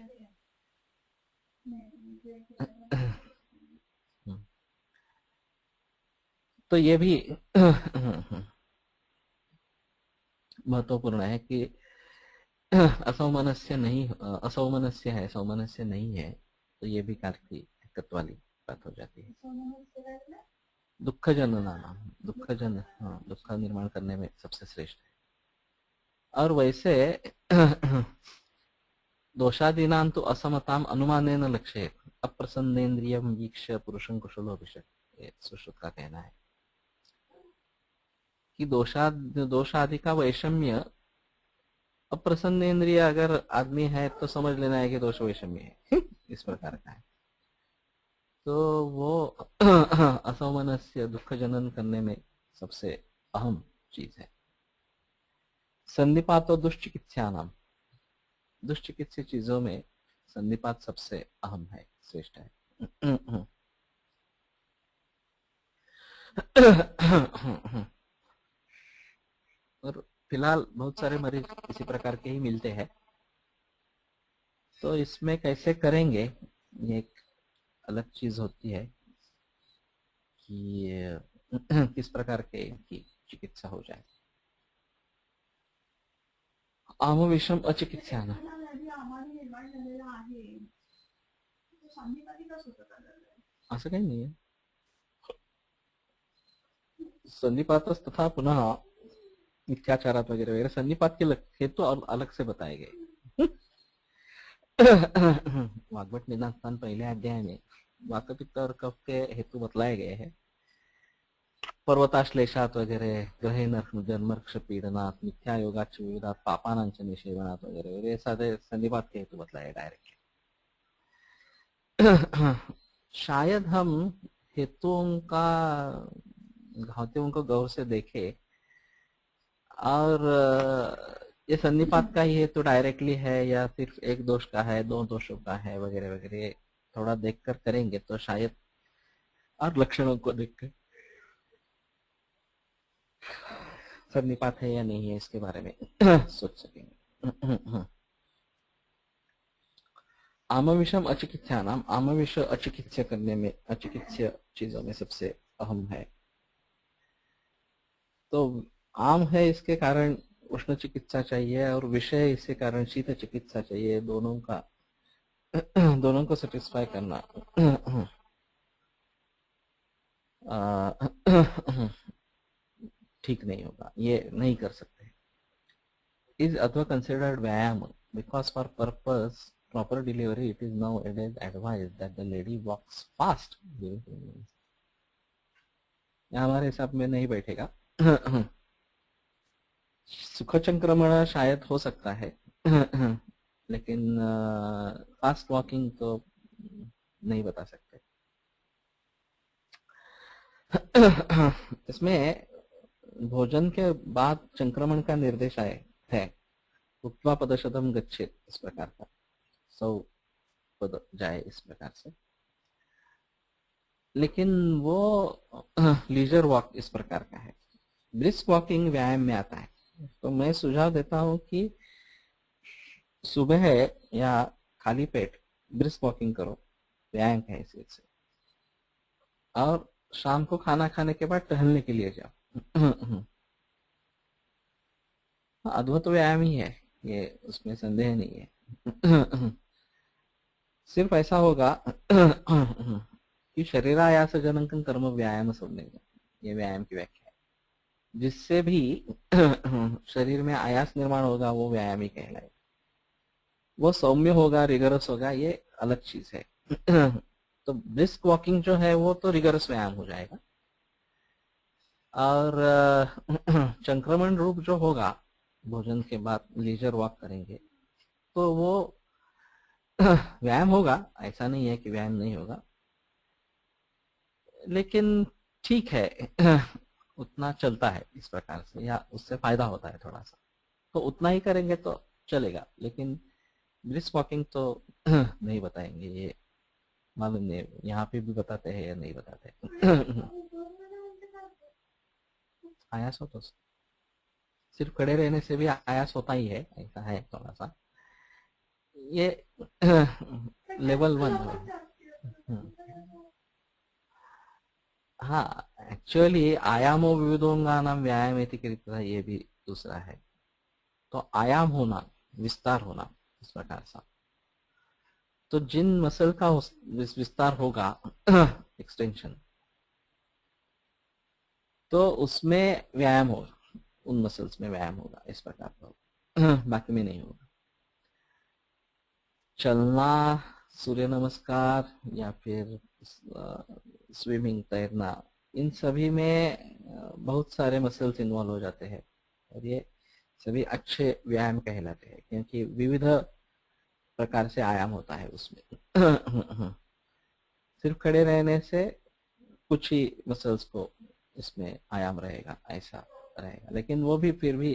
तो ये भी महत्वपूर्ण है कि असौमनस्य नहीं, असौमनस्य है, सौमनस्य नहीं है, तो ये भी काल की दिक्कत वाली बात हो जाती है। दुख जननाना, दुख जन, हाँ, दुख निर्माण करने में सबसे श्रेष्ठ है। और वैसे दोषादीनां तो असमताम अनुमानेन लक्ष्य, अप्रसन्नेन्द्रियम वीक्ष्य पुरुषं कुशलोभिषक, ये सुश्रुत का कहना है कि दोषादि का वैषम्य, अप्रसन्नेन्द्रिय अगर आदमी है तो समझ लेना है कि दोष वैषम्य है इस प्रकार का है। तो वो असौमनस्य दुख जनन करने में सबसे अहम चीज है। संधिपात और दुष्चिकित्सा नाम, दुष्चिकित्सीय चीजों में संधिपात सबसे अहम है, श्रेष्ठ है। और फिलहाल बहुत सारे मरीज इसी प्रकार के ही मिलते हैं, तो इसमें कैसे करेंगे ये एक अलग चीज होती है कि किस प्रकार के इनकी चिकित्सा हो जाए। आम विषम अचिकित्साना, असं काही नाही आहे। संधिपात तथा पुनः मिथ्याचारात वगैरह वगैरह संधिपात के हेतु तो अलग से बताए गए। वाग्भट निदान स्थान पहले अध्याय में वात पित्त और कफ के हेतु बतलाए गए हैं। पर्वताश्लेषात वगैरह, ग्रहे जन्मर्क्ष पीडनात, मिथ्या योगाच विविधात, पापानांच निषेवनात वगैरह वगैरह, सारे संधिपात के हेतु बतलाए डायरेक्टली। शायद हम हेतुओं का, घातियों को गौर से देखे, और ये संधिपात का ही हेतु डायरेक्टली है या सिर्फ एक दोष का है, दो दोषों का है वगैरह वगैरह, थोड़ा देखकर करेंगे तो शायद, और लक्षणों को देखकर संधिपात है या नहीं है इसके बारे में सोच सकेंगे। आमविषम अचिकित्सा नाम, आमविष अचिकित्सा करने में, अचिकित्सा चीजों में सबसे अहम है। तो आम है इसके कारण उष्ण चिकित्सा चाहिए, और विषय इसके कारण शीत चिकित्सा चाहिए। दोनों का दोनों को सेटिस्फाई करना ठीक नहीं होगा, ये नहीं कर सकते। इज अथवा कंसिडर्ड व्यायाम, because for purpose proper delivery it is nowadays advised that the lady walks fast during pregnancy। हमारे हिसाब में नहीं बैठेगा। सुख संक्रमण शायद हो सकता है, लेकिन फास्ट वॉकिंग तो नहीं बता सकते। इसमें भोजन के बाद संक्रमण का निर्देश है, उक्त्वा पदशतम गच्छेत, इस प्रकार का 100 पद जाए, इस प्रकार से। लेकिन वो लीजर वॉक इस प्रकार का है। ब्रिस्क वॉकिंग व्यायाम में आता है। तो मैं सुझाव देता हूं कि सुबह या खाली पेट ब्रिस्क वॉकिंग करो, व्यायाम है इसे। और शाम को खाना खाने के बाद टहलने के लिए जाओ। अद्भुत व्यायाम ही है ये, उसमें संदेह नहीं है। सिर्फ ऐसा होगा कि शरीरायास जनकं कर्म व्यायाम समझेंगे, ये व्यायाम की व्याख्या है। जिससे भी शरीर में आयास निर्माण होगा वो व्यायाम ही कहलाएगा। वो सौम्य होगा, रिगरस होगा, ये अलग चीज है। तो ब्रिस्क वॉकिंग जो है वो तो रिगरस व्यायाम हो जाएगा। और संक्रमण रूप जो होगा, भोजन के बाद लीजर वॉक करेंगे तो वो व्यायाम होगा, ऐसा नहीं है कि व्यायाम नहीं होगा, लेकिन ठीक है। उतना चलता है इस प्रकार से, या उससे फायदा होता है थोड़ा सा, तो उतना ही करेंगे तो चलेगा। लेकिन ब्रिस्क वॉकिंग तो नहीं बताएंगे, ये मालूम नहीं यहाँ पे भी बताते हैं या नहीं बताते। आयास हो तो सिर्फ खड़े रहने से भी आयास होता ही है, ऐसा है थोड़ा सा। ये लेवल 1 है। हाँ, एक्चुअली आयामो विविधोंगानाम व्यायाम इति कृत्वा, ये भी दूसरा है। तो आयाम होना, विस्तार होना, इस प्रकार सा। तो जिन मसल का विस्तार होगा, एक्सटेंशन, तो उसमें व्यायाम होगा, उन मसल्स में व्यायाम होगा, इस प्रकार का होगा। बाकी में नहीं होगा। चलना, सूर्य नमस्कार या फिर स्विमिंग, तैरना, इन सभी में बहुत सारे मसल्स इन्वॉल्व हो जाते हैं, और ये सभी अच्छे व्यायाम कहलाते हैं, क्योंकि विविध प्रकार से आयाम होता है उसमें। सिर्फ खड़े रहने से कुछ ही मसल्स को इसमें आयाम रहेगा, ऐसा रहेगा, लेकिन वो भी फिर भी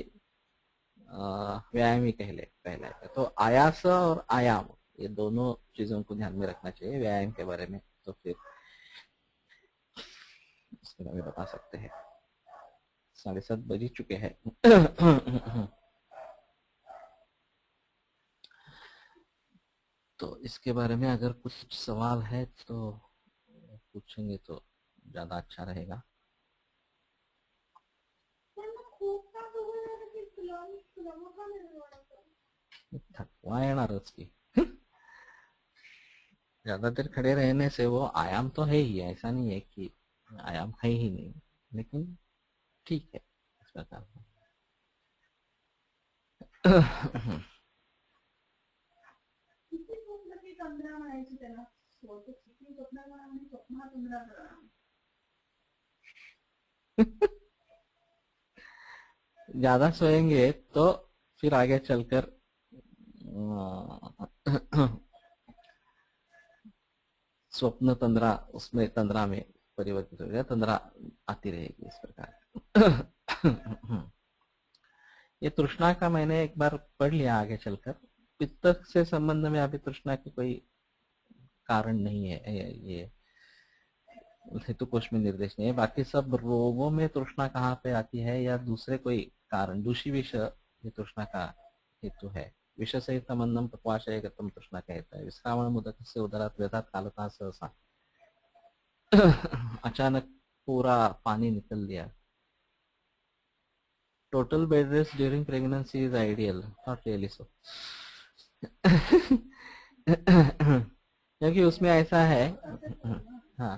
व्यायाम ही कहलाएगा। तो आयास और आयाम, ये दोनों चीजों को ध्यान में रखना चाहिए व्यायाम के बारे में। तो फिर इसके बारे में बता सकते हैं। 7:30 बज चुके हैं। तो इसके बारे में अगर कुछ सवाल है तो पूछेंगे तो ज्यादा अच्छा रहेगा। थकवा येणारच की। ज्यादा देर खड़े रहने से वो आयाम तो है ही, ऐसा नहीं है कि आयाम है ही नहीं, लेकिन ठीक है इस प्रकार। ज्यादा सोएंगे तो फिर आगे चलकर स्वप्न तंद्रा, उसमें तंद्रा में परिवर्तित हो गया, तंद्रा आती रहेगी इस प्रकार। ये तृष्णा का मैंने एक बार पढ़ लिया आगे चलकर। पित्त से संबंध में अभी तृष्णा की कोई कारण नहीं है, ये हेतु कोश में निर्देश नहीं है। बाकी सब रोगों में तृष्णा कहाँ पे आती है, या दूसरे कोई कारण, दूषी विष ये तृष्णा का हेतु है। विष से संबंधम पक्वाशय गतम तृष्णा कहता है। विश्रावण मुदक से उदरात व्यथा कालता सहसा। अचानक पूरा पानी निकल दिया। Total bed rest during pregnancy is ideal, not really so. क्योंकि उसमें ऐसा है, हाँ,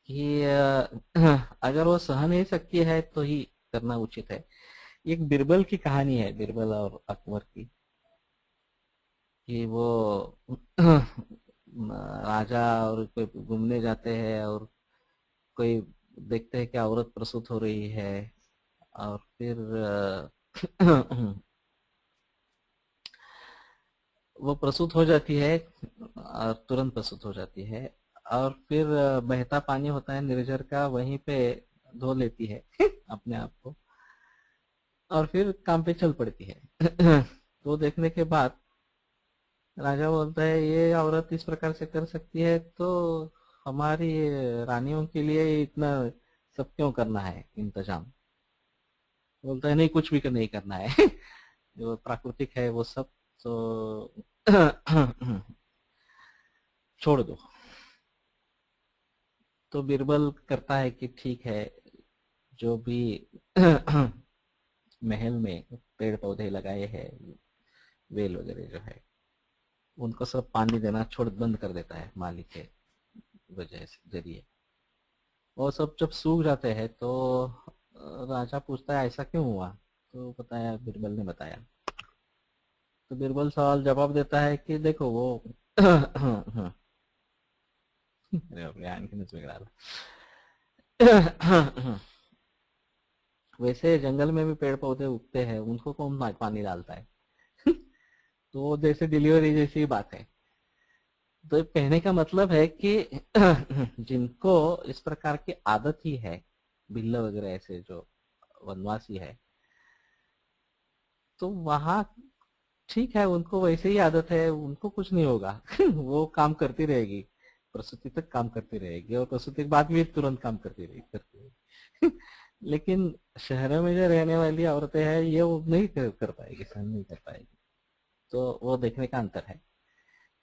कि अगर वो सह नहीं सकती है तो ही करना उचित है। एक बिरबल की कहानी है, बिरबल और अकबर की, कि वो राजा और कोई घूमने जाते हैं, और कोई देखते हैं कि औरत प्रसूत हो रही है, और फिर वो प्रसूत हो जाती है, और तुरंत प्रसूत हो जाती है, और फिर बहता पानी होता है निर्जर का, वहीं पे धो लेती है अपने आप को। और फिर काम पे चल पड़ती है। तो देखने के बाद राजा बोलता है ये औरत इस प्रकार से कर सकती है तो हमारी रानियों के लिए इतना सब क्यों करना है इंतजाम। बोलता है नहीं कुछ भी नहीं करना है। जो प्राकृतिक है वो सब तो छोड़ दो। तो बीरबल करता है कि ठीक है, जो भी महल में पेड़ पौधे लगाए हैं, वेल वगैरह जो है, उनको सब पानी देना छोड़ बंद कर देता है मालिक के वजह से जरिए। वो सब जब सूख जाते हैं तो राजा पूछता है ऐसा क्यों हुआ। तो बताया, बीरबल ने बताया। तो बीरबल सवाल जवाब देता है कि देखो वो अरे बाप रे, आंखें में रहा था। वैसे जंगल में भी पेड़ पौधे उगते हैं, उनको कौन पानी डालता है। तो वो जैसे डिलीवरी जैसी बात है। तो कहने का मतलब है कि जिनको इस प्रकार की आदत ही है, बिल्ल वगैरह ऐसे जो वनवासी है, तो वहां ठीक है, उनको वैसे ही आदत है, उनको कुछ नहीं होगा। वो काम करती रहेगी, प्रसूति तक काम करती रहेगी और प्रसूति के बाद भी तुरंत काम करती रहेगी। लेकिन शहरों में जो रहने वाली औरतें हैं ये वो नहीं कर पाएगी, सहन नहीं कर पाएगी। तो वो देखने का अंतर है।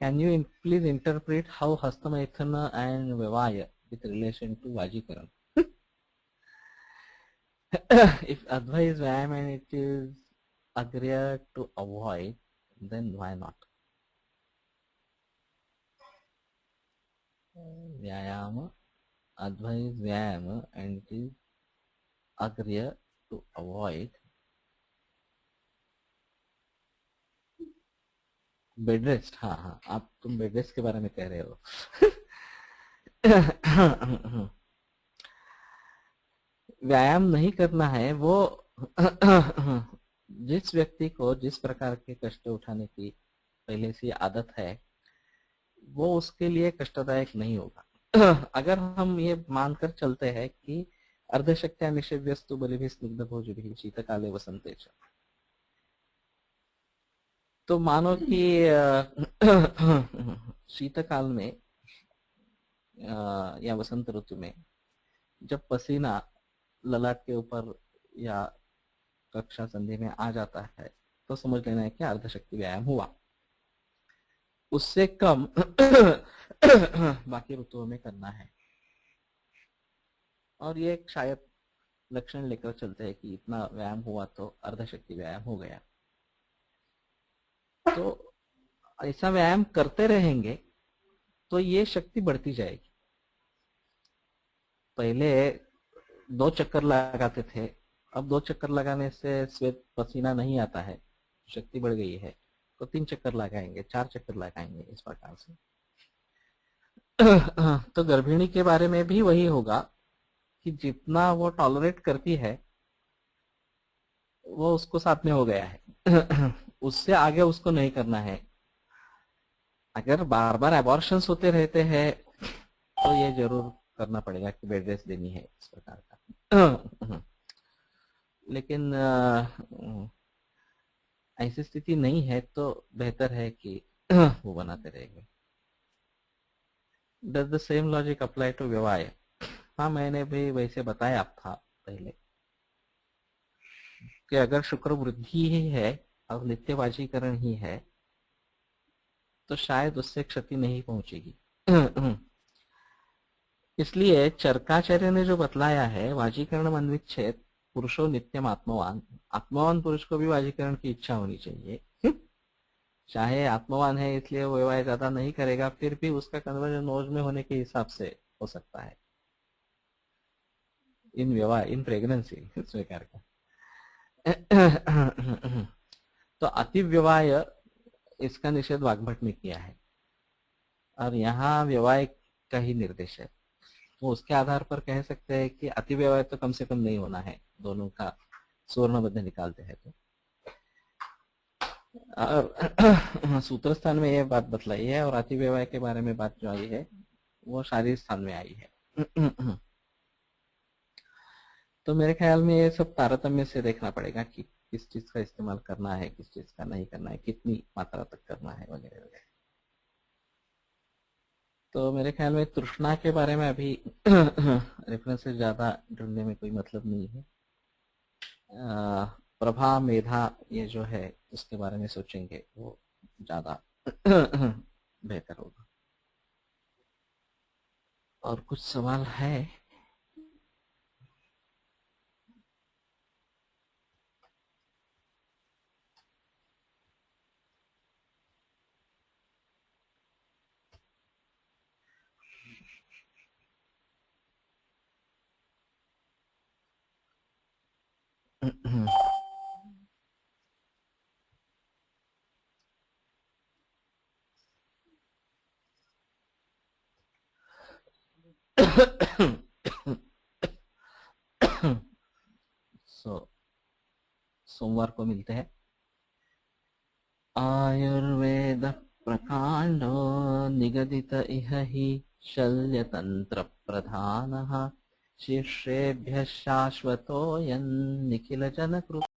Can you please interpret how हस्तमैथुन एंड विवाह विथ रिलेशन टू वाजीकरण। If advice is व्यायाम and it is agreed to avoid, then why not? व्यायाम, advice व्यायाम and it is agreed to avoid, bed rest. हाँ हाँ, आप तुम बेड रेस्ट के बारे में कह रहे हो। व्यायाम नहीं करना है वो। जिस व्यक्ति को जिस प्रकार के कष्ट उठाने की पहले से आदत है, वो उसके लिए कष्टदायक नहीं होगा। अगर हम ये मानकर चलते हैं कि अर्धशक्त्या निषेव्यस्तु बलिभिः स्निग्धभोजिभिः शीतकाले वसंते च, तो मानो कि शीतकाल में या वसंत ऋतु में जब पसीना ललाट के ऊपर या कक्षा संधि में आ जाता है तो समझ लेना है कि अर्धशक्ति व्यायाम हुआ। उससे कम बाकी ऋतुओं में करना है। और ये शायद लक्षण लेकर चलते हैं कि इतना व्यायाम हुआ तो अर्धशक्ति व्यायाम हो गया। तो ऐसा व्यायाम करते रहेंगे तो ये शक्ति बढ़ती जाएगी। पहले 2 चक्कर लगाते थे, अब 2 चक्कर लगाने से श्वेत पसीना नहीं आता है, शक्ति बढ़ गई है, तो 3 चक्कर लगाएंगे, 4 चक्कर लगाएंगे, इस प्रकार से। तो गर्भिणी के बारे में भी वही होगा कि जितना वो टॉलरेट करती है वो उसको साथ में हो गया है। उससे आगे उसको नहीं करना है। अगर बार बार एबॉर्शंस होते रहते हैं तो ये जरूर करना पड़ेगा कि बेड रेस्ट देनी है, इस प्रकार का। लेकिन ऐसी स्थिति नहीं है तो बेहतर है कि वो बनाते रहेंगे। Does the same logic apply to vivah? हाँ, मैंने भी वैसे बताया था पहले कि अगर शुक्र वृद्धि ही है और नित्यवाजीकरण ही है तो शायद उससे क्षति नहीं पहुंचेगी। इसलिए चरकाचार्य ने जो बतलाया है, वाजीकरण मनविच्छेद पुरुषो नित्यम आत्मवान, आत्मवान पुरुष को भी वाजीकरण की इच्छा होनी चाहिए। चाहे आत्मवान है इसलिए वो विवाह ज्यादा नहीं करेगा, फिर भी उसका कन्वर्जन नोज में होने के हिसाब से हो सकता है इन विवाह, इन प्रेगनेंसी स्वीकार का। तो अति विवाह इसका निषेध वाग्भट ने किया है और यहाँ विवाह का ही निर्देश है। तो उसके आधार पर कह सकते हैं कि अति विवाह तो कम से कम नहीं होना है, दोनों का सुवर्णबद्ध निकालते हैं तो। और सूत्र स्थान में यह बात बतलाई है और अति विवाह के बारे में बात जो आई है वो शारीरिक स्थान में आई है। तो मेरे ख्याल में ये सब तारतम्य से देखना पड़ेगा कि किस चीज का इस्तेमाल करना है, किस चीज का नहीं करना है, कितनी मात्रा तक करना है, वगैरह वगैरह। तो मेरे ख्याल में तृष्णा के बारे में अभी रेफरेंसेस ज्यादा ढूंढने में कोई मतलब नहीं है। प्रभा मेधा ये जो है उसके बारे में सोचेंगे वो ज्यादा बेहतर होगा। और कुछ सवाल है? सो सोमवार को मिलते हैं। आयुर्वेद प्रकांडो निगदित इह हि शल्यतंत्र प्रधानः शीर्षेभ्यः शाश्वतोऽयं निखिलजनकृत्